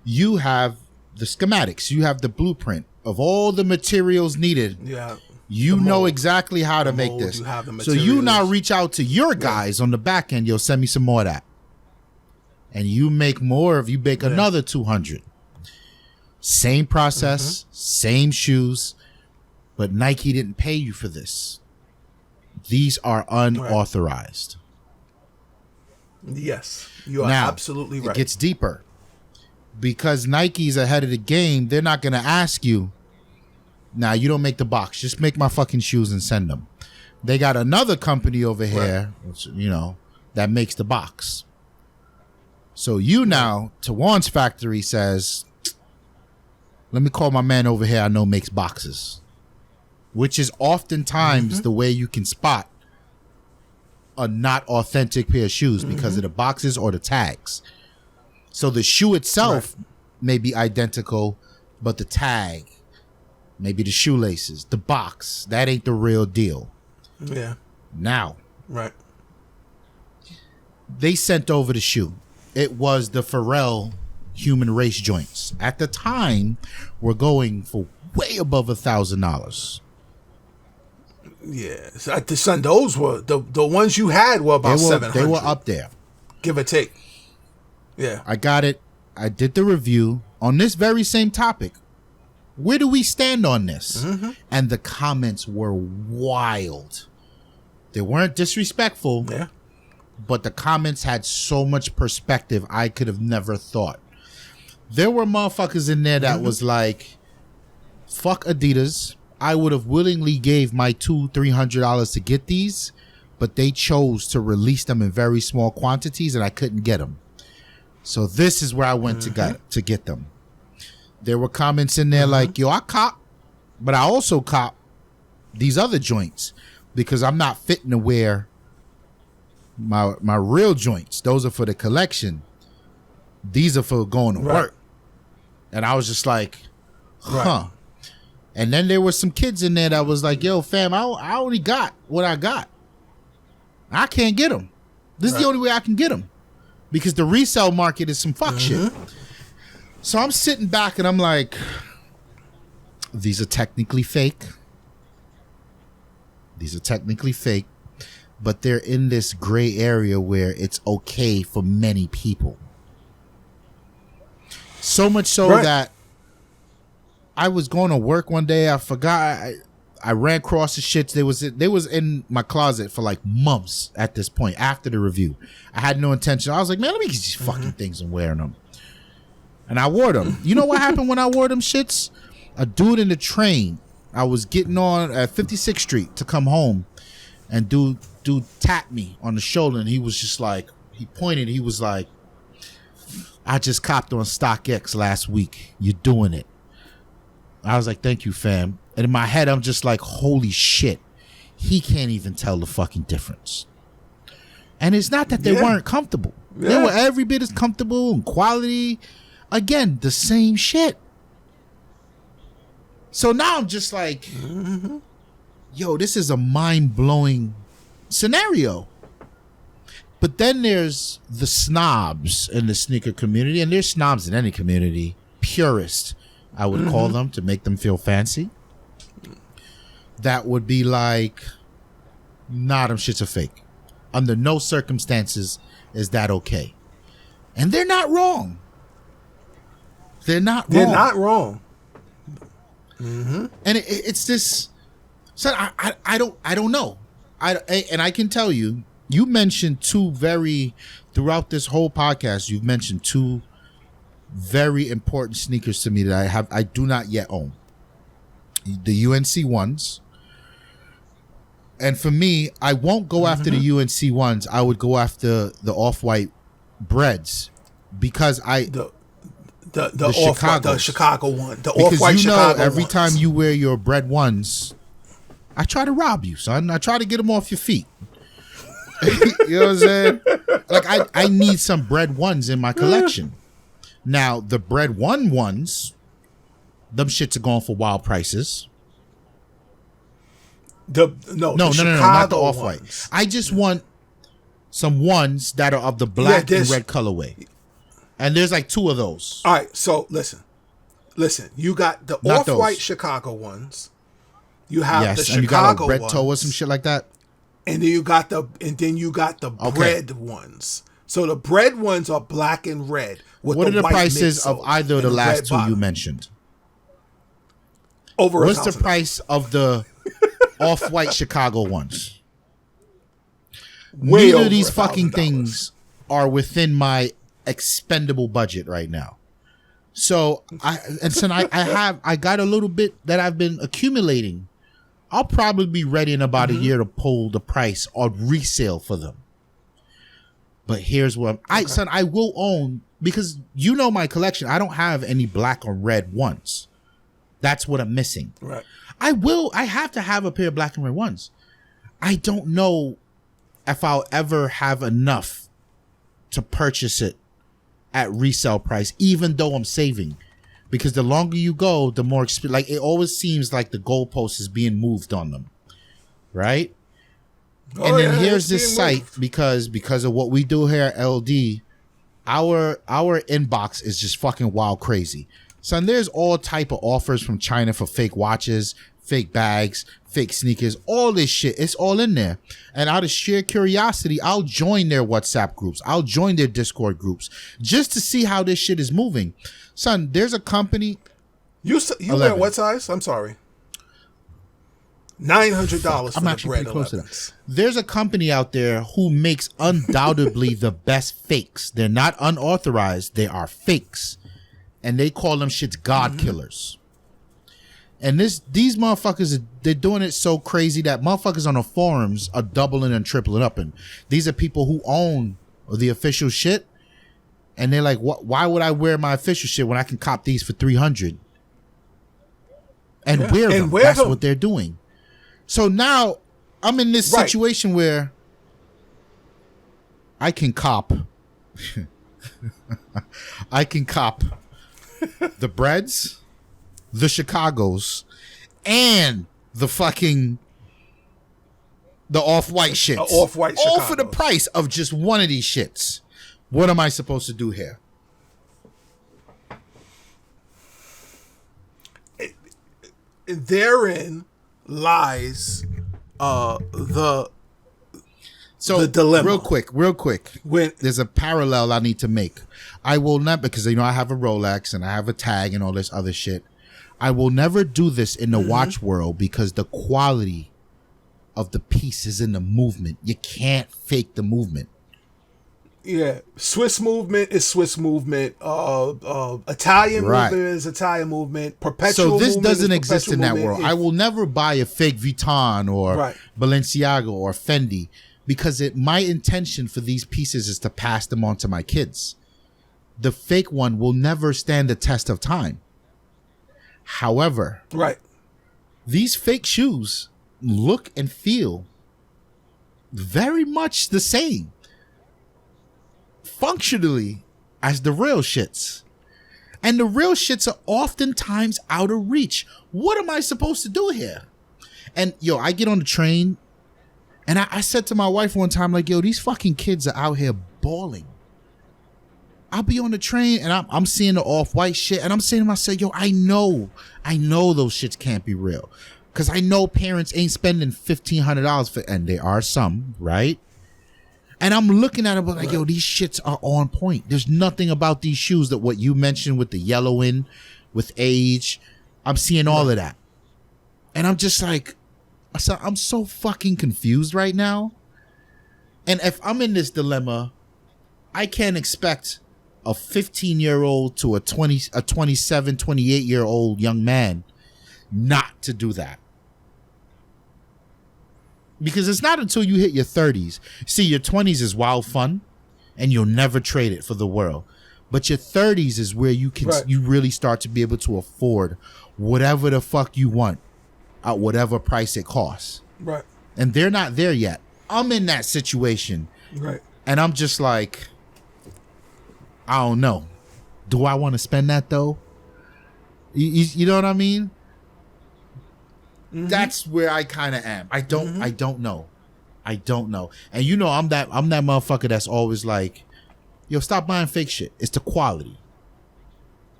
you have the schematics. You have the blueprint of all the materials needed. Yeah. You know exactly how to make this. So you now reach out to your guys on the back end. Yo, send me some more of that. And you make another 200. Same process, same shoes, but Nike didn't pay you for this. These are unauthorized. Yes, you are absolutely right. It gets deeper. Because Nike's ahead of the game, they're not going to ask you, nah, you don't make the box. Just make my fucking shoes and send them. They got another company over here, which, that makes the box. So now, Tawan's factory says, let me call my man over here I know makes boxes. Which is oftentimes the way you can spot a not authentic pair of shoes because of the boxes or the tags. So the shoe itself may be identical, but the tag, maybe the shoelaces, the box, that ain't the real deal. Yeah. Now. They sent over the shoe. It was the Pharrell human race joints. At the time, were going for way above $1,000. Yeah. Son, those were, the ones you had were about 700. They were up there. Give or take. Yeah. I got it. I did the review on this very same topic. Where do we stand on this? And the comments were wild. They weren't disrespectful. Yeah. But the comments had so much perspective I could have never thought. There were motherfuckers in there that was like, fuck Adidas. I would have willingly gave my $200-$300 to get these, but they chose to release them in very small quantities and I couldn't get them. So this is where I went to get them. There were comments in there like, yo, I cop, but I also cop these other joints because I'm not fitting to wear my real joints. Those are for the collection. These are for going to work. And I was just like, huh. And then there were some kids in there that was like, yo, fam, I only got what I got. I can't get them. This is the only way I can get them. Because the resale market is some fuck shit. So I'm sitting back and I'm like, these are technically fake. But they're in this gray area where it's okay for many people. So much so that I was going to work one day. I forgot. I ran across the shits. They was in my closet for like months at this point after the review. I had no intention. I was like, man, let me get these fucking things and wearing them. And I wore them. You know what happened when I wore them shits? A dude in the train. I was getting on at 56th Street to come home, and dude tapped me on the shoulder, and he was just like, he pointed. He was like, I just copped on StockX last week. You're doing it. I was like, thank you, fam. And in my head, I'm just like, holy shit. He can't even tell the fucking difference. And it's not that they weren't comfortable. They were every bit as comfortable and quality. Again, the same shit. So now I'm just like, yo, this is a mind-blowing scenario. But then there's the snobs in the sneaker community, and there's snobs in any community, purists, I would call them, to make them feel fancy. That would be like, nah, them shits are fake. Under no circumstances is that okay. And they're not wrong. They're not wrong. And it's this. So I don't know. And I can tell you, you mentioned throughout this whole podcast, you've mentioned two very important sneakers to me that I do not yet own. The UNC ones. And for me, I won't go after the UNC ones. I would go after the off-white breads because the Chicago one. The because off-white Chicago every ones. time you wear your bread ones, I try to rob you, son. I try to get them off your feet. You know what I'm saying? Like I need some bread ones in my collection. Now the bread ones, them shits are going for wild prices. No, not the off-white. I just want some ones that are of the black and red colorway. And there's like two of those. All right, so listen. You got the off-white Chicago ones. You have the Chicago and you got a red toe or some shit like that. And then you got the bread ones. So the bread ones are black and red. What are the prices of either of the last two you mentioned? What's the price of the off-white Chicago ones? Neither of these fucking things are within my expendable budget right now. So I got a little bit that I've been accumulating. I'll probably be ready in about a year to pull the price on resale for them. But here's what I will own, because you know my collection. I don't have any black or red ones. That's what I'm missing. Right. I have to have a pair of black and red ones. I don't know if I'll ever have enough to purchase it at resale price, even though I'm saving. Because the longer you go, the more like it always seems like the goalpost is being moved on them. Right? And then here's this site because of what we do here at LD, our inbox is just fucking wild crazy. Son, there's all type of offers from China for fake watches, fake bags, fake sneakers, all this shit. It's all in there. And out of sheer curiosity, I'll join their WhatsApp groups. I'll join their Discord groups just to see how this shit is moving. Son, there's a company. You wear what size? I'm sorry. $900 for I'm actually pretty close to that. There's a company out there who makes undoubtedly the best fakes. They're not unauthorized. They are fakes. And they call them shits God killers. And these motherfuckers, they're doing it so crazy that motherfuckers on the forums are doubling and tripling up. And these are people who own the official shit. And they're like, why would I wear my official shit when I can cop these for $300? And wear them. That's what they're doing. So now I'm in this situation where I can cop. The breads, the Chicagos, and the off-white shits. Off-white Chicago. All for the price of just one of these shits. What am I supposed to do here? Therein lies the dilemma. Real quick. There's a parallel I need to make. I will not, because I have a Rolex and I have a tag and all this other shit. I will never do this in the watch world because the quality of the piece is in the movement. You can't fake the movement. Yeah, Swiss movement is Swiss movement. Italian movement is Italian movement. Perpetual. So this doesn't exist in that world. I will never buy a fake Vuitton or Balenciaga or Fendi because my intention for these pieces is to pass them on to my kids. The fake one will never stand the test of time. However, these fake shoes look and feel very much the same functionally as the real shits. And the real shits are oftentimes out of reach. What am I supposed to do here? And I get on the train and I said to my wife one time, like, these fucking kids are out here balling. I'll be on the train and I'm seeing the off-white shit and I'm saying to myself, I know those shits can't be real. Cause I know parents ain't spending $1,500 for, and there are some, right? And I'm looking at it, but like, these shits are on point. There's nothing about these shoes that what you mentioned with the yellowing, with age, I'm seeing all of that. And I'm just like, I'm so fucking confused right now. And if I'm in this dilemma, I can't expect a 15-year-old to a 27, 28-year-old young man not to do that. Because it's not until you hit your 30s. See, your 20s is wild fun, and you'll never trade it for the world. But your 30s is where you really start to be able to afford whatever the fuck you want at whatever price it costs. Right. And they're not there yet. I'm in that situation. Right. And I'm just like, I don't know. Do I want to spend that though? You know what I mean? Mm-hmm. That's where I kind of am. I don't know. I don't know. And you know, I'm that motherfucker that's always like, yo, stop buying fake shit. It's the quality.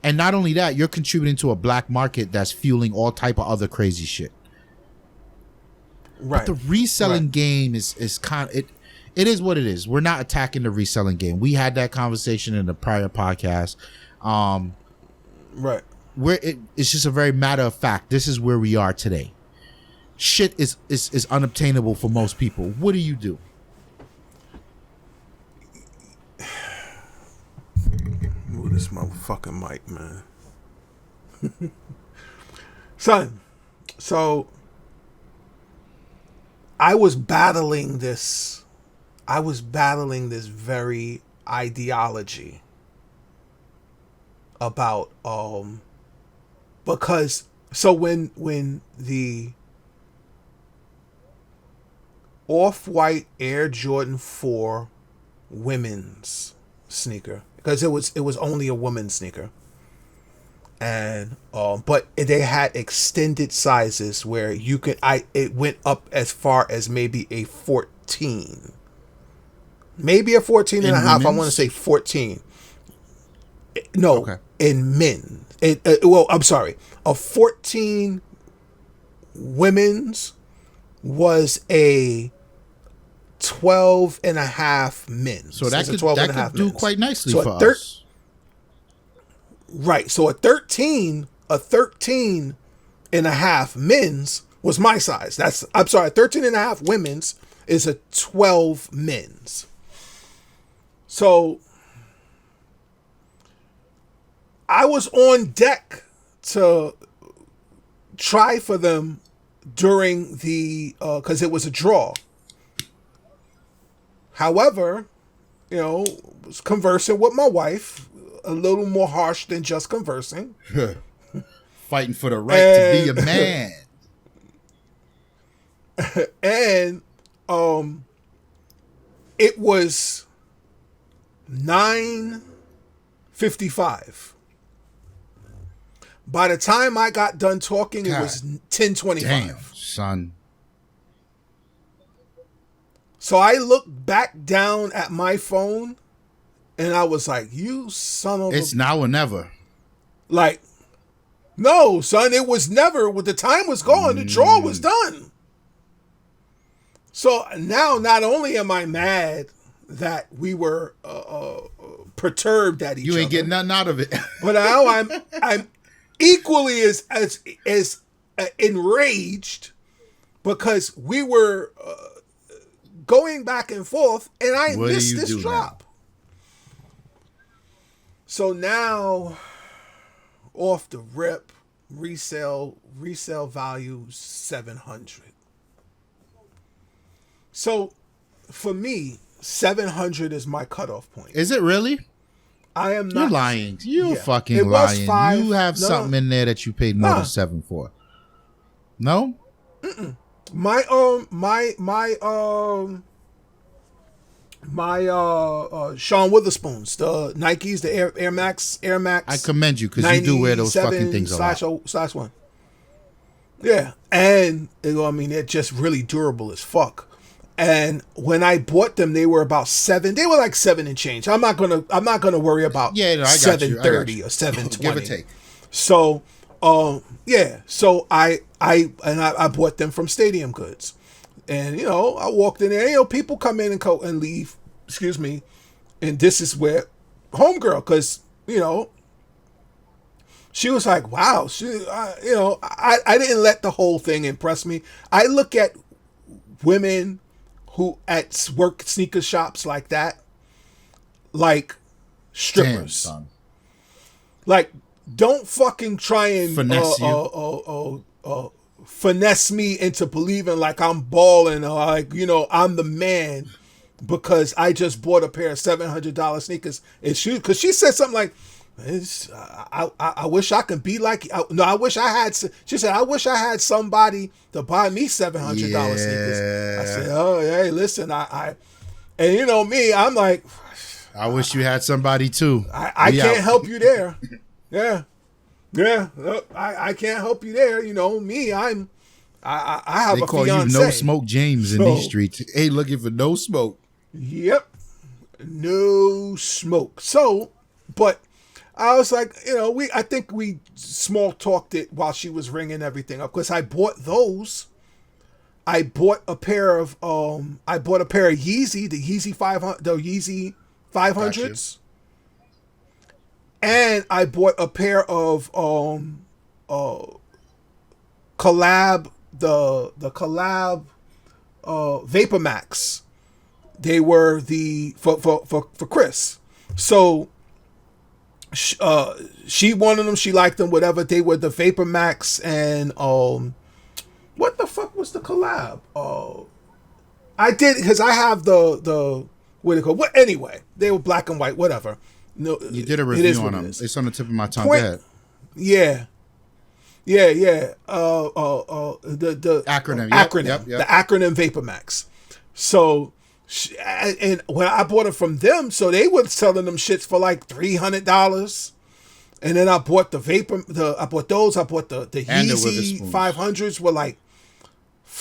And not only that, you're contributing to a black market that's fueling all type of other crazy shit. Right. But the reselling game is kind of, it is what it is. We're not attacking the reselling game. We had that conversation in the prior podcast. Right. Where it's just a very matter of fact. This is where we are today. Shit is unobtainable for most people. What do you do? Move this motherfucking mic, man. Son, so I was battling this very ideology about because so when the Off-White Air Jordan 4 women's sneaker, because it was only a woman's sneaker, and but they had extended sizes where you could it went up as far as maybe a 14, maybe a 14 and a half. I want to say 14. No, okay. In men. Well, I'm sorry. A 14 women's was a 12 and a half men's. So that could do quite nicely for us. Right. So a 13 and a half men's was my size. I'm sorry, 13 and a half women's is a 12 men's. So I was on deck to try for them during the because it was a draw. However, you know, was conversing with my wife, a little more harsh than just conversing. Fighting for the right to be a man. And it was 9:55. By the time I got done talking, it was 10:25. Damn, son. So I looked back down at my phone, and I was like, "You son of a..." It's now or never. Like, no, son, it was never. The time was gone. The draw was done. So now, not only am I mad that we were perturbed at each other, you ain't getting nothing out of it. But now I'm equally as enraged because we were going back and forth, and I missed this drop. Now? So now, off the rip, resale value 700. So for me, 700 is my cutoff point. Is it really? I am not. You're lying. You're fucking lying. 5, you have something in there that you paid more than 7 for. No? Mm-mm. My Sean Witherspoon's, the Nikes, the Air Max. I commend you because you do wear those fucking things a lot. /1. Yeah, and I mean they're just really durable as fuck. And when I bought them, they were about 7. They were like 7 and change. I'm not gonna worry about 730 or 720. Give or take. So, yeah. So I bought them from Stadium Goods, and you know I walked in there. You know, people come in and leave. Excuse me, and this is where homegirl, because you know she was like, wow, I didn't let the whole thing impress me. I look at women who work sneaker shops like that, like strippers. Damn, son. Like, don't fucking try and Finesse you. Finesse me into believing like I'm balling, or like, I'm the man because I just bought a pair of $700 sneakers and shoes. Because she said something like, I wish I could be like you. No, I wish I had. She said, I wish I had somebody to buy me $700 sneakers. I said, oh, hey, listen, and me, I'm like, I wish you had somebody too. I can't help you there. Yeah. I can't help you there. Me, I have they a call fiance. you No Smoke James in these streets. Ain't looking for no smoke. Yep. No smoke. So, but I was like, I think we small talked it while she was ringing everything up, because I bought those. I bought a pair of Yeezy, the Yeezy 500s. And I bought a pair of collab, the collab Vapor Max. They were for Chris. So she wanted them, she liked them, whatever. They were the Vapor Max and what the fuck was the collab? I did, because I have the what do you call? What, anyway, they were black and white, whatever. No, you did a review on them. It's on the tip of my tongue. Yeah. The acronym. Yep. The acronym Vapor Max. So, and when I bought it from them, so they were selling them shits for like $300. And then I bought the Yeezy 500s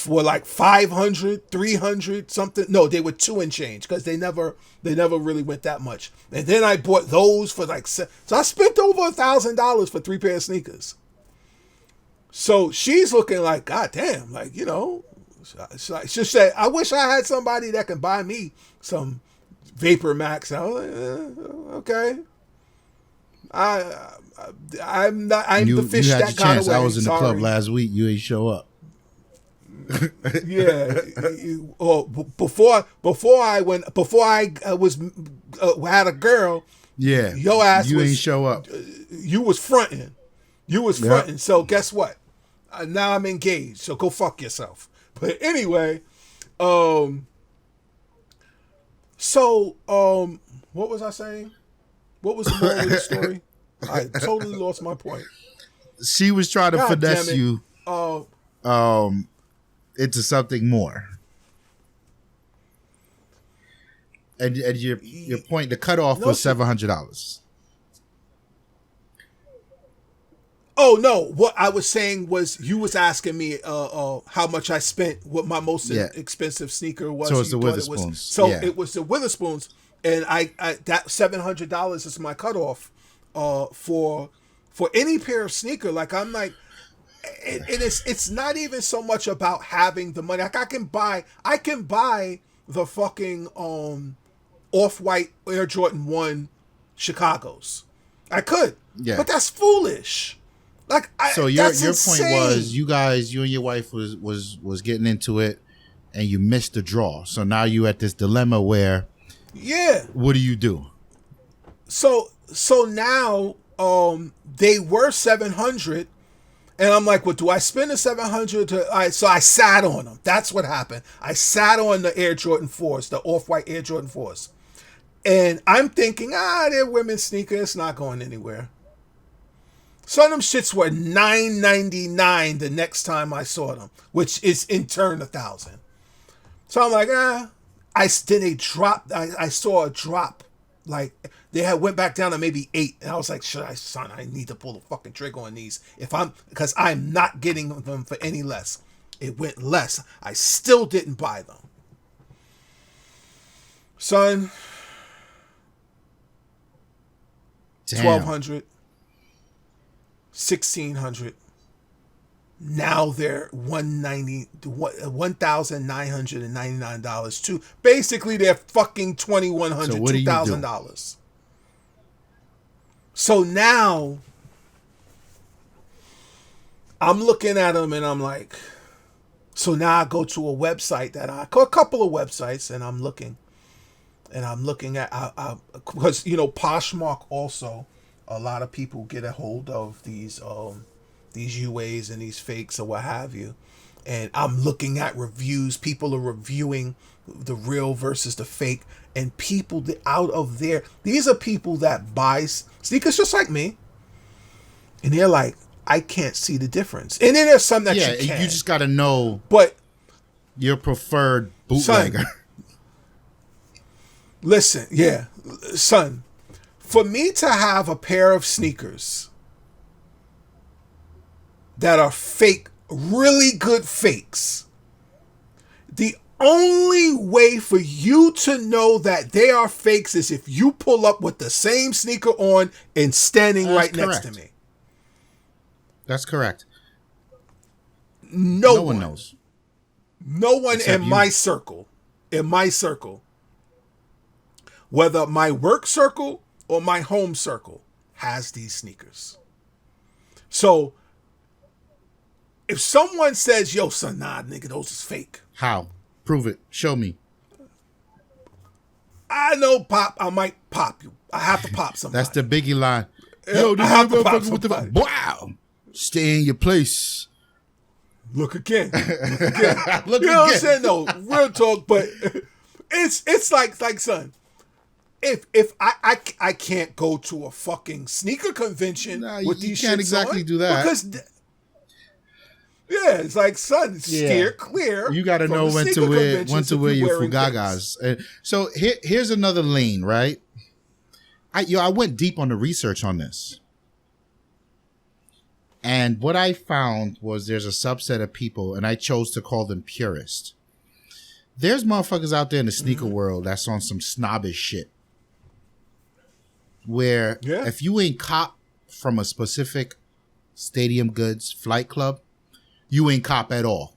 were like 500, 300 something. No, they were 2 and change, because they never really went that much. And then I bought those for like, so I spent over $1,000 for 3 pair of sneakers. So she's looking like, God damn, like, she said, I wish I had somebody that can buy me some Vapor Max. I was like, okay. I'm the fish you had that your kind chance. of way. I was in the club last week. You ain't show up. Yeah. Before I had a girl. Yeah. Your ass ain't show up. You was fronting. Yep. So guess what? Now I'm engaged. So go fuck yourself. But anyway, what was I saying? What was the moral of the story? I totally lost my point. She was trying to finesse you into something more. And your point, the cutoff was $700. Oh no! What I was saying was, you was asking me how much I spent, what my most expensive sneaker was. So it's the Witherspoons. It was the Witherspoons, and I that $700 is my cutoff for any pair of sneaker. Like, I'm like, and it's not even so much about having the money. Like, I can buy the fucking Off-White Air Jordan 1 Chicago's. I could, but that's foolish. Like, so your point was, you and your wife was getting into it, and you missed the draw. So now you at this dilemma where, what do you do? So now they were 700, and I'm like, well, do I spend the 700 so I sat on them. That's what happened. I sat on the Air Jordan 4s, the Off-White Air Jordan 4s, and I'm thinking, they're women's sneakers, it's not going anywhere. Some of them shits were $9.99 the next time I saw them, which is in turn $1,000. So I'm like, I saw a drop. Like, they went back down to maybe 8, and I was like, I need to pull the fucking trigger on these because I'm not getting them for any less. It went less. I still didn't buy them. Son, $1,200. $1,600. Now they're $1,999 too. Basically, they're fucking $2,100, $2,000. So now I'm looking at them and I'm like, so now I go to a website a couple of websites, and I'm looking at, because Poshmark also, a lot of people get a hold of these UAs and these fakes or what have you, and I'm looking at reviews. People are reviewing the real versus the fake, and people that out of there, these are people that buy sneakers just like me, and they're like, I can't see the difference. And then there's some that you can. You just got to know, but your preferred bootlegger. Son, listen, son, for me to have a pair of sneakers that are fake, really good fakes, the only way for you to know that they are fakes is if you pull up with the same sneaker on and standing right next to me. That's correct. No one knows. No one in my circle, whether my work circle or my home circle, has these sneakers. So if someone says, yo, son, nah, nigga, those is fake. How? Prove it. Show me. I know, Pop, I might pop you. I have to pop somebody. That's the Biggie line. Yo, this motherfucker with the... Wow. Stay in your place. Look again. Look again. What I'm saying? No, real talk, but it's like son, if I can't go to a fucking sneaker convention with these shits, you can't exactly do that, because it's like, son, steer clear. You got to know when to wear your fugagas. So here's another lane, right? I went deep on the research on this. And what I found was there's a subset of people, and I chose to call them purists. There's motherfuckers out there in the sneaker world that's on some snobbish shit. Where if you ain't cop from a specific Stadium Goods Flight Club, you ain't cop at all.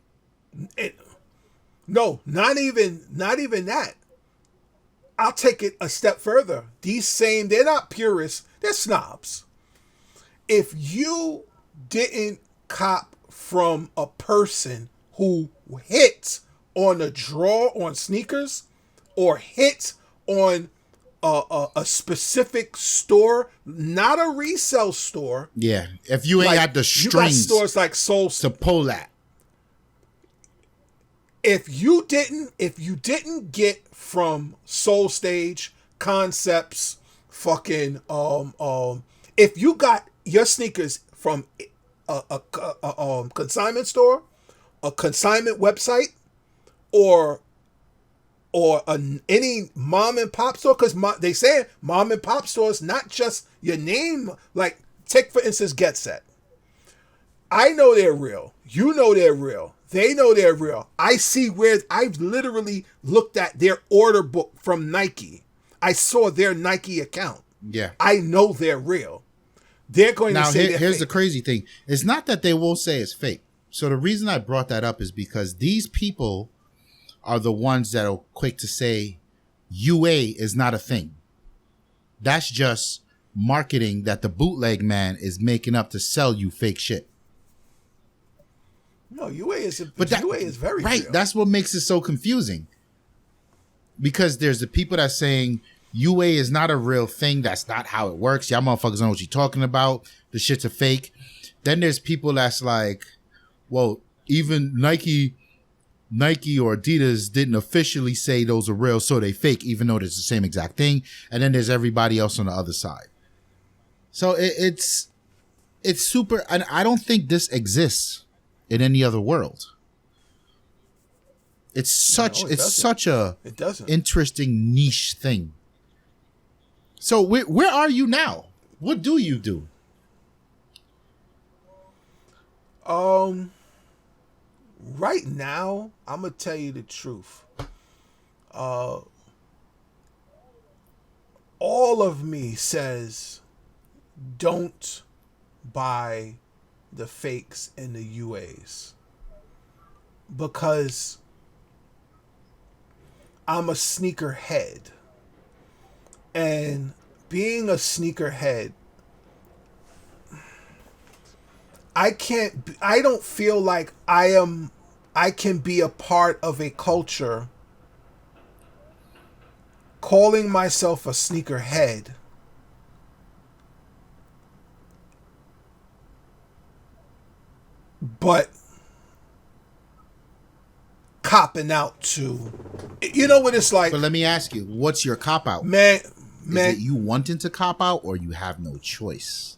No, not even that. I'll take it a step further. They're not purists, they're snobs. If you didn't cop from a person who hits on a draw on sneakers or hits on a specific store, not a resale store. Yeah, if you ain't got the strings, you got stores like Soul to pull that. If you didn't get from Soul Stage, Concepts, fucking if you got your sneakers from a consignment store, a consignment website, or any mom and pop store, because they say mom and pop stores, not just your name. Like, take for instance Get Set. I know they're real. You know they're real. They know they're real. I see where I've literally looked at their order book from Nike. I saw their Nike account. Yeah, I know they're real. They're going to say here's the crazy thing. It's not that they will say it's fake. So the reason I brought that up is because these people are the ones that are quick to say UA is not a thing. That's just marketing that the bootleg man is making up to sell you fake shit. No, UA is very right. real. That's what makes it so confusing. Because there's the people that saying UA is not a real thing. That's not how it works. Y'all motherfuckers know what you're talking about. The shit's a fake. Then there's people that's like, well, even Nike or Adidas didn't officially say those are real, so they fake, even though it's the same exact thing. And then there's everybody else on the other side. So it's super, and I don't think this exists in any other world. It's such a interesting niche thing. So where are you now? What do you do? Right now, I'm gonna tell you the truth. All of me says, don't buy the fakes and the UAs, because I'm a sneakerhead, and being a sneakerhead, I don't feel like I can be a part of a culture calling myself a sneakerhead but copping out to, you know what it's like. But let me ask you, what's your cop out? Man, is it you wanting to cop out or you have no choice?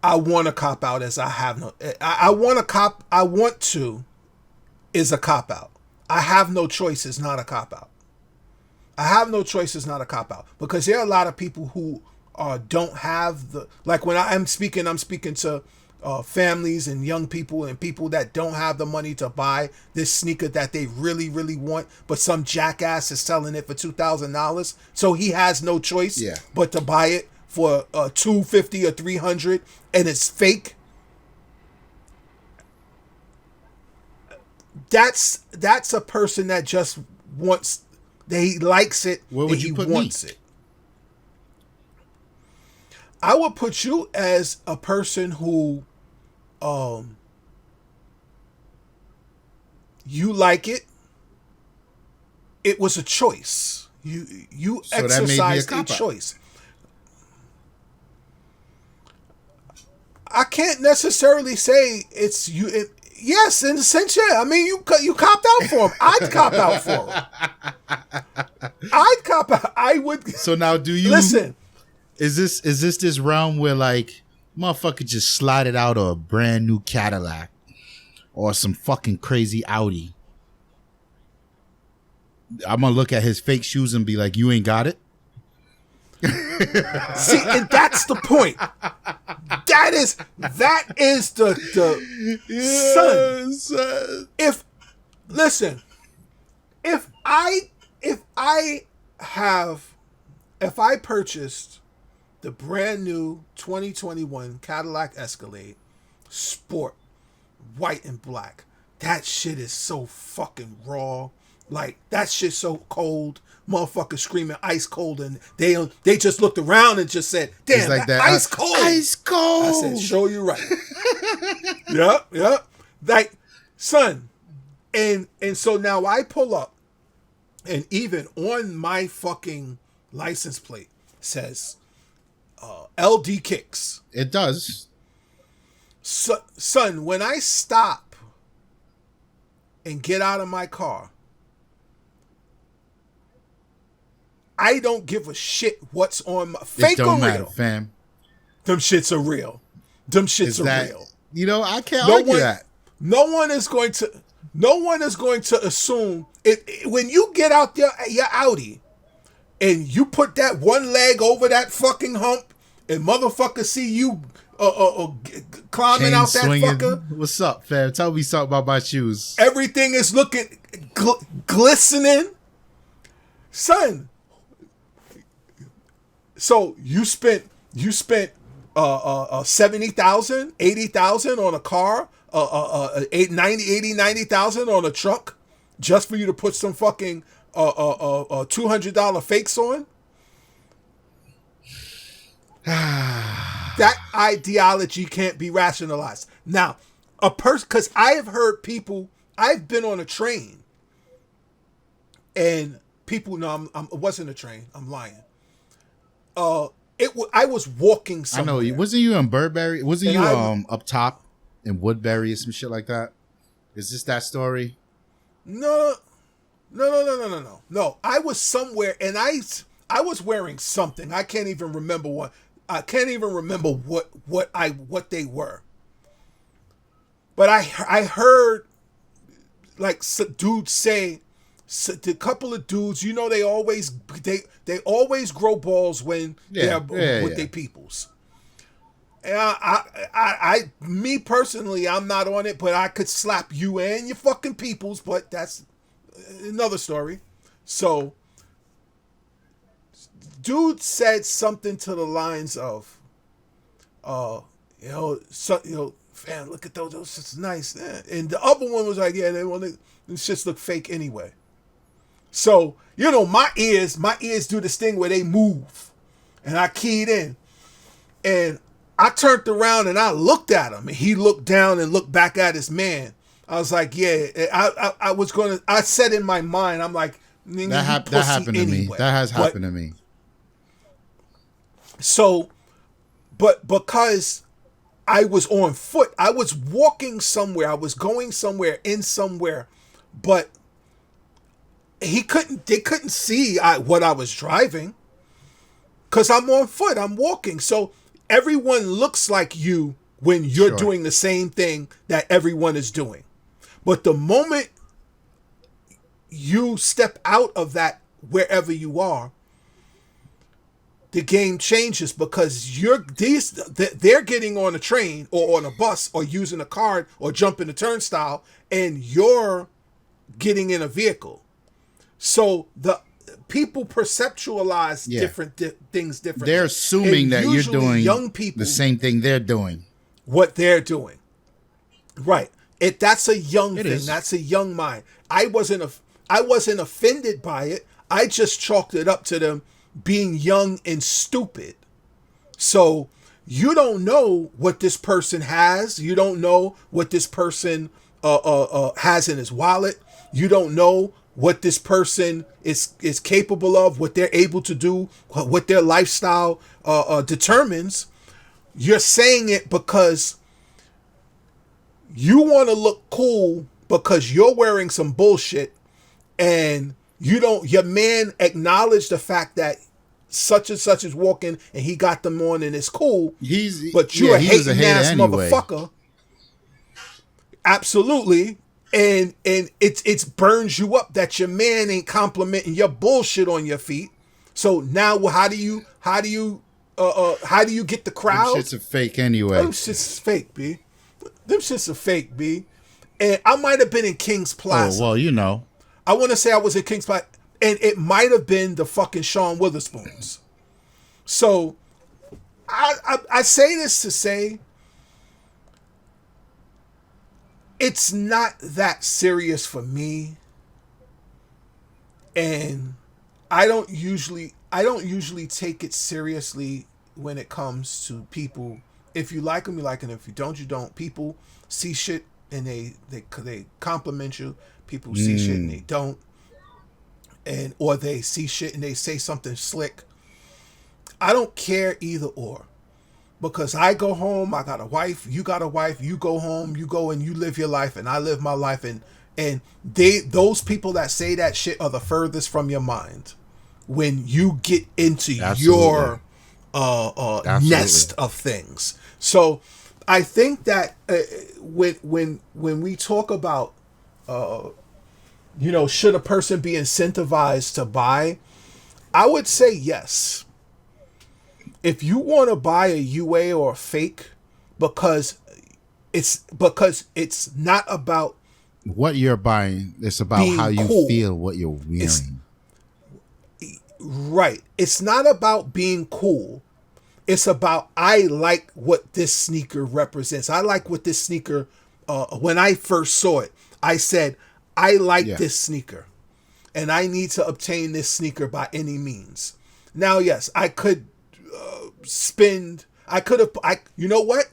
I want to cop out as I have no. I want to cop. I want to is a cop out. I have no choice is not a cop out. I have no choice is not a cop out because there are a lot of people who don't have the, like when I'm speaking to families and young people and people that don't have the money to buy this sneaker that they really really want, but some jackass is selling it for $2,000, so he has no choice but to buy it for $250 or $300, and it's fake. That's a person that just wants, he likes it. Where would you put wants me? It. I would put you as a person who, you like it. It was a choice. You so exercised a choice. I can't necessarily say it's you. Yes, in a sense, yeah. I mean, you copped out for him. I'd cop out for him. I'd cop out. I would. So now, do you listen? Is this realm where like motherfucker just slided out a brand new Cadillac or some fucking crazy Audi? I'm gonna look at his fake shoes and be like, "You ain't got it." See, and that's the point. That is the son. If I purchased the brand new 2021 Cadillac Escalade Sport, white and black, that shit is so fucking raw. Like, that shit's so cold. Motherfuckers screaming ice cold, and they just looked around and just said, "Damn, like that ice cold, ice cold." I said, "Show you right." Yep. Like, son, and so now I pull up, and even on my fucking license plate says LD Kicks. It does. So, son, when I stop and get out of my car, I don't give a shit what's on my fake or real. Fam. Them shits are real. Them shits are real. You know, I can't argue that. No one is going to assume it when you get out there your Audi and you put that one leg over that fucking hump and motherfuckers see you climbing out that fucker. What's up, fam? Tell me something about my shoes. Everything is looking glistening. Son. So you spent 70,000, 80,000 on a car, 90,000 on a truck, just for you to put some fucking $200 fakes on. That ideology can't be rationalized. Now, a person, because I have heard people. I've been on a train, and people. No, it wasn't a train. I'm lying. I was walking somewhere. I know. Wasn't you in Burberry? Wasn't you up top in Woodbury or some shit like that? Is this that story? No. I was somewhere, and I was wearing something. I can't even remember what. I can't even remember what they were. But I heard like dudes say. So the couple of dudes, you know, they always grow balls when they're with their peoples. And I me personally, I'm not on it, but I could slap you and your fucking peoples, but that's another story. So, dude said something to the lines of, fam, look at those shit's nice. And the other one was like, yeah, them shits look fake anyway. So, you know, my ears do this thing where they move. And I keyed in. And I turned around and I looked at him. And he looked down and looked back at his man. I was like, yeah, I was going to, I said in my mind, I'm like, that happened to me. That has happened to me. So, but because I was on foot, I was walking somewhere, I was going somewhere, in somewhere, but they couldn't see what I was driving because I'm on foot, I'm walking. So everyone looks like you when you're doing the same thing that everyone is doing. But the moment you step out of that, wherever you are, the game changes because they're getting on a train or on a bus or using a card or jumping a turnstile, and you're getting in a vehicle. So the people perceptualize different things differently. They're assuming that you're doing young people the same thing they're doing. What they're doing, right? That's a young thing. That's a young mind. I wasn't offended by it. I just chalked it up to them being young and stupid. So you don't know what this person has. You don't know what this person has in his wallet. You don't know what this person is capable of, what they're able to do, what their lifestyle determines. You're saying it because you want to look cool because you're wearing some bullshit, and your man acknowledged the fact that such and such is walking and he got them on and it's cool. But you're a hating ass anyway. Motherfucker. Absolutely. And it's burns you up that your man ain't complimenting your bullshit on your feet. So now how do you get the crowd? Them shits are fake anyway. Them shits are fake, B. Them shits are fake, B. And I might have been in King's Plaza. Oh, well, you know. I want to say I was in King's Plaza. And it might have been the fucking Sean Witherspoons. So I say this to say it's not that serious for me. And I don't usually take it seriously when it comes to people. If you like them, you like them. If you don't, you don't. People see shit and they compliment you. People see shit and they don't. Or they see shit and they say something slick. I don't care either or. Because I go home, I got a wife, you got a wife, you go home, you go and you live your life and I live my life, and those people that say that shit are the furthest from your mind when you get into your nest of things. So I think that when we talk about should a person be incentivized to buy, I would say yes. If you want to buy a UA or a fake because it's not about what you're buying, it's about how you feel what you're wearing. Right. It's not about being cool. It's about I like what this sneaker represents. I like what this sneaker when I first saw it, I said, I like this sneaker and I need to obtain this sneaker by any means. Now, yes, I could you know what?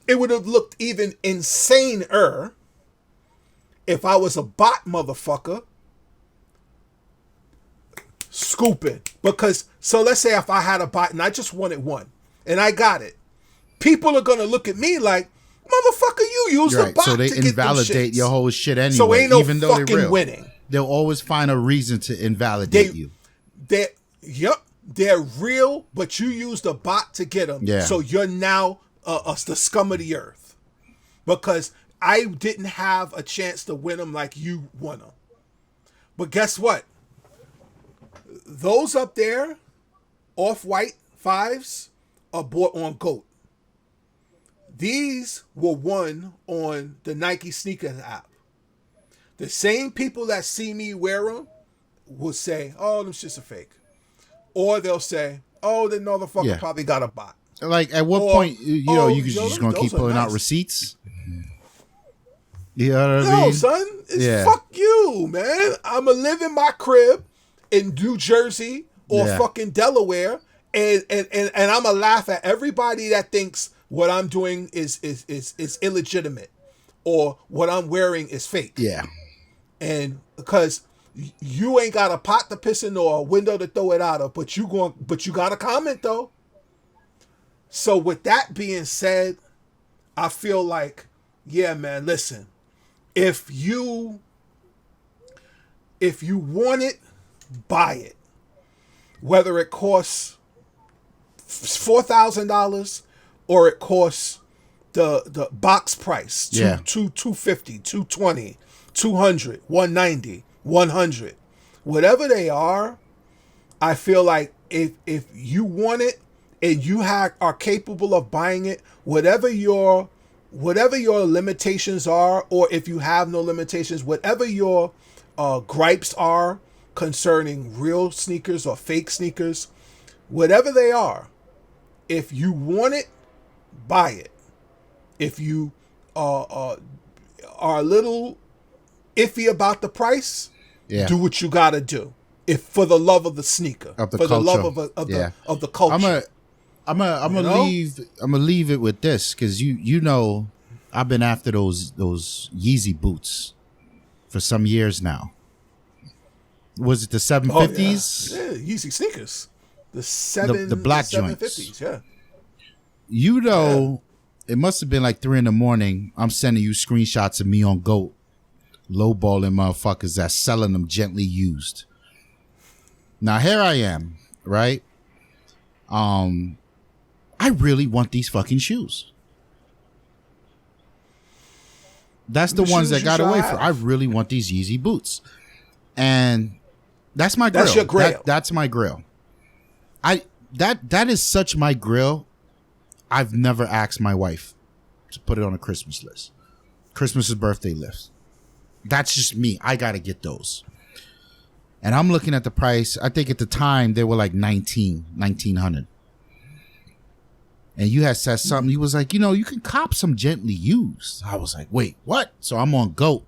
It would have looked even insaner if I was a bot motherfucker scooping. Because, so let's say if I had a bot and I just wanted one and I got it, people are going to look at me like, motherfucker, you used a bot to get them shits. So they invalidate your whole shit anyway. So ain't no even though fucking they're real. Winning. They'll always find a reason to invalidate you. They're real, but you used a bot to get them. Yeah. So you're now the scum of the earth. Because I didn't have a chance to win them like you won them. But guess what? Those up there, off-white 5s, are bought on GOAT. These were won on the Nike Sneakers app. The same people that see me wear them will say, oh, them shit's a fake. Or they'll say, oh, the motherfucker probably got a bot. Like, at what point, you just going to keep pulling out receipts? You know what I mean? No, son. Fuck you, man. I'm going to live in my crib in New Jersey or fucking Delaware, And I'm gonna laugh at everybody that thinks what I'm doing is illegitimate or what I'm wearing is fake. Yeah. And because you ain't got a pot to piss in or a window to throw it out of, but you got a comment though. So with that being said, I feel like, yeah, man, listen, if you want it, buy it. Whether it costs $4,000 or it costs the box price, $250, $220, $200, $190, $100, whatever they are, I feel like if you want it and you are capable of buying it, whatever your limitations are, or if you have no limitations, whatever your gripes are concerning real sneakers or fake sneakers, whatever they are, if you want it, buy it. If you are a little iffy about the price, do what you gotta do. If for the love of the sneaker, of the for culture. the love of the culture. I'm gonna leave it with this, because you know I've been after those Yeezy boots for some years now. Was it the 750s? Yeah, Yeezy sneakers. The black the 750s, joints. yeah. You know, it must have been like 3 a.m. I'm sending you screenshots of me on GOAT lowballing motherfuckers that's selling them gently used. Now here I am, right? I really want these fucking shoes. That's the ones that got away from. I really want these Yeezy boots, and that's my grill. That's your grill. That's my grill. That is such my grill. I've never asked my wife to put it on a Christmas list. Christmas birthday list. That's just me. I got to get those. And I'm looking at the price. I think at the time they were like $1,900. And you had said something. You was like, you can cop some gently used. I was like, wait, what? So I'm on GOAT.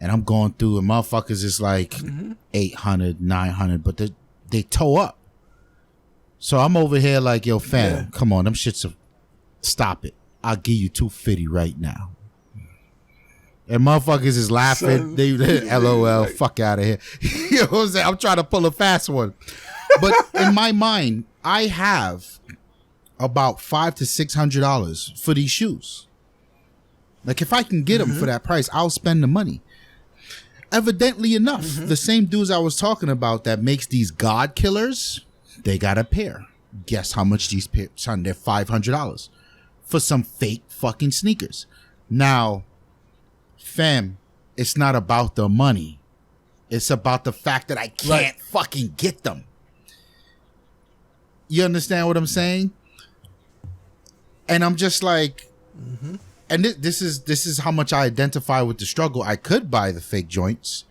And I'm going through, and motherfuckers is like $800, $900, but they toe up. So I'm over here like, yo, fam, come on, them shits are, stop it. I'll give you $250 right now. And motherfuckers is laughing. They LOL, fuck out of here. You know what I'm saying? I'm trying to pull a fast one. But in my mind, I have about $500 to $600 for these shoes. Like, if I can get them for that price, I'll spend the money. Evidently enough, the same dudes I was talking about that makes these God killers, they got a pair. Guess how much these pairs? Son, they're $500 for some fake fucking sneakers. Now, fam, it's not about the money. It's about the fact that I can't fucking get them. You understand what I'm saying? And I'm just like, and this is how much I identify with the struggle. I could buy the fake joints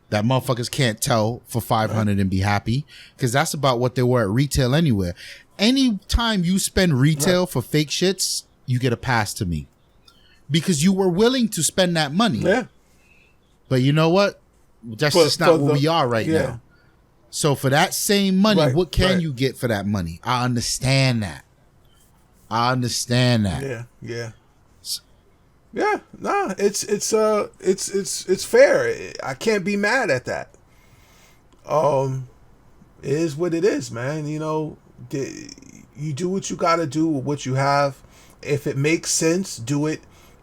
that motherfuckers can't tell for $500 and be happy, because that's about what they were at retail anywhere. Anytime you spend retail for fake shits, you get a pass to me, because you were willing to spend that money. Yeah. But you know what? That's just not where we are right now. So for that same money, what can you get for that money? I understand that. Yeah. Yeah, nah, it's fair. I can't be mad at that. It is what it is, man. You do what you got to do with what you have. If it makes sense, do it.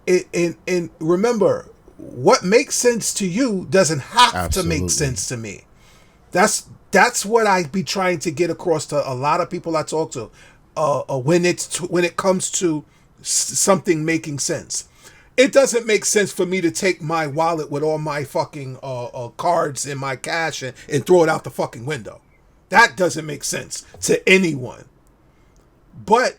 And remember, what makes sense to you doesn't have to make sense to me. That's what I be trying to get across to a lot of people I talk to. When it comes to something making sense. It doesn't make sense for me to take my wallet with all my fucking cards and my cash and throw it out the fucking window. That doesn't make sense to anyone. But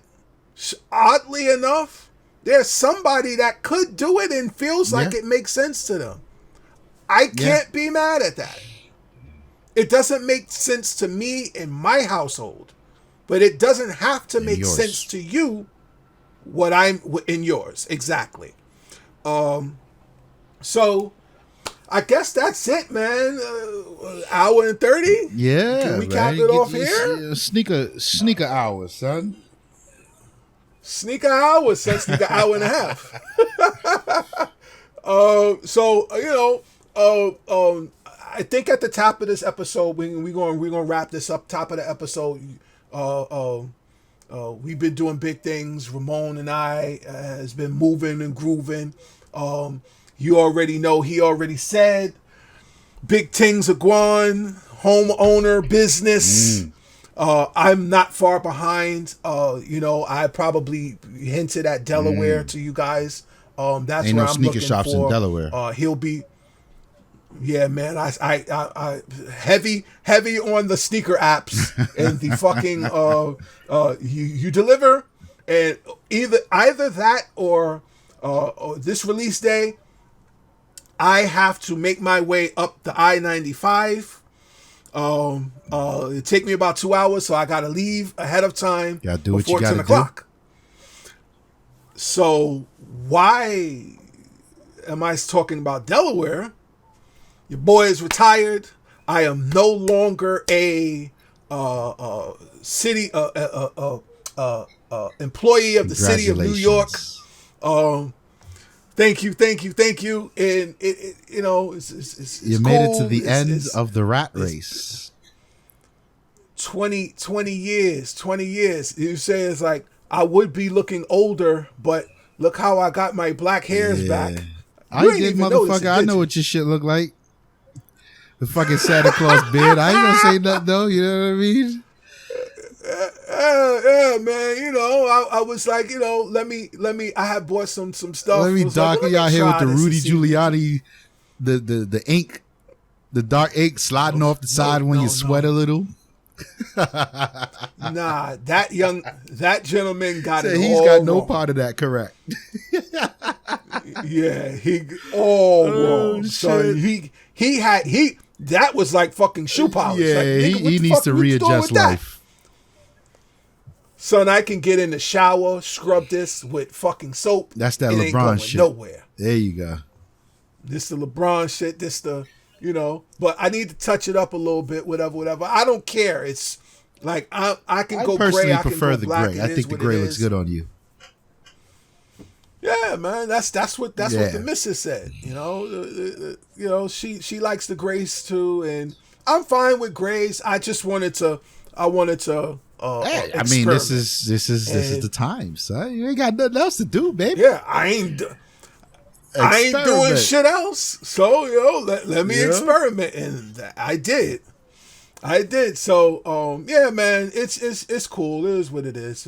oddly enough, there's somebody that could do it and feels like it makes sense to them. I can't be mad at that. It doesn't make sense to me in my household, but it doesn't have to make sense to you what I'm in yours. Exactly. So I guess that's it, man. Hour and 30. Yeah, can we cap it off here? Sneaker hour, son. Sneaker hour, son. Sneaker hour and a half. I think at the top of this episode, we're gonna wrap this up. Top of the episode, we've been doing big things. Ramon and I has been moving and grooving. You already know. He already said, big things are going. Homeowner business. I'm not far behind. I probably hinted at Delaware to you guys. That's Ain't where no I'm sneaker looking shops for. in Delaware. He'll be. Yeah, man. I heavy on the sneaker apps and the fucking you deliver, and either that or this release day, I have to make my way up the I-95. It take me about 2 hours, so I gotta leave ahead of time before 10 o'clock. So why am I talking about Delaware? Your boy is retired. I am no longer a city employee of the city of New York. Thank you. And it's you made it to the end of the rat race. 20 years. You say it's like I would be looking older, but look how I got my black hairs back. I did, motherfucker. I know what your shit look like. The fucking Santa Claus beard. I ain't gonna say nothing though. You know what I mean? Yeah, man. I was like, let me. I had bought some stuff. Let me dock you out here with the Rudy Giuliani, the ink, the dark ink sliding off the side when you sweat a little. Nah, that gentleman got it. He's all got no wrong. part of that correct. Yeah, he all wrong. So he that was like fucking shoe polish. Yeah, like, he needs to readjust life. Son, I can get in the shower, scrub this with fucking soap. That's that LeBron LeBron shit. Nowhere. There you go. This the LeBron shit. This the but I need to touch it up a little bit. Whatever. I don't care. It's like I can go gray. I prefer the black. gray. I think the gray looks good on you. Yeah, man. That's what the missus said. She likes the grays too, and I'm fine with grays. I just wanted to. Hey, I mean, this is the time, son. You ain't got nothing else to do, baby. Yeah, I ain't doing shit else. So let me experiment, and I did. So yeah, man, it's cool. It is what it is.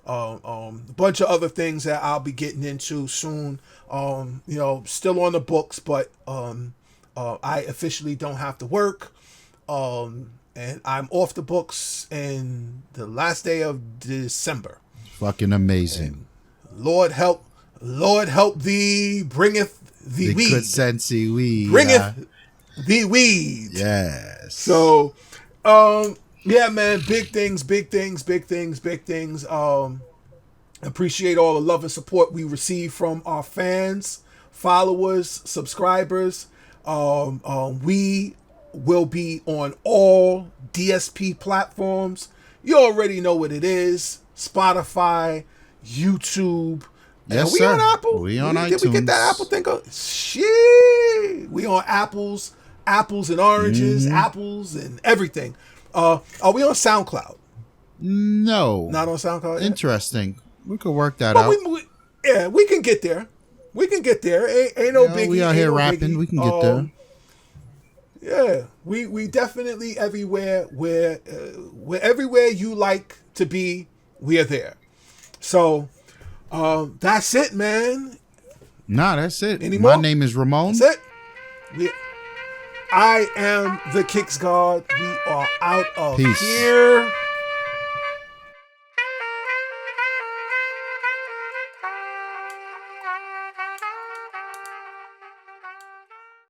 A bunch of other things that I'll be getting into soon. Still on the books, but I officially don't have to work. And I'm off the books in the last day of December. Fucking amazing. And Lord help thee, bringeth the weed. Good sensey weed. Bringeth the weed. Yes. So, yeah, man, big things. Appreciate all the love and support we receive from our fans, followers, subscribers. We will be on all DSP platforms. You already know what it is. Spotify, YouTube. Yes, we sir. on Apple? We on iTunes. Did we get that Apple thing? Shit. We on apples and oranges, apples and everything. Are we on SoundCloud? No. Not on SoundCloud yet? Interesting. We could work that out. We can get there. Ain't no biggie. We out here rapping. Biggie. We can get there. Yeah, we definitely everywhere. We're everywhere you like to be. We are there. So that's it, man. Nah, that's it. Anymore? My name is Ramon. That's it. I am the Kicks God. We are out of here.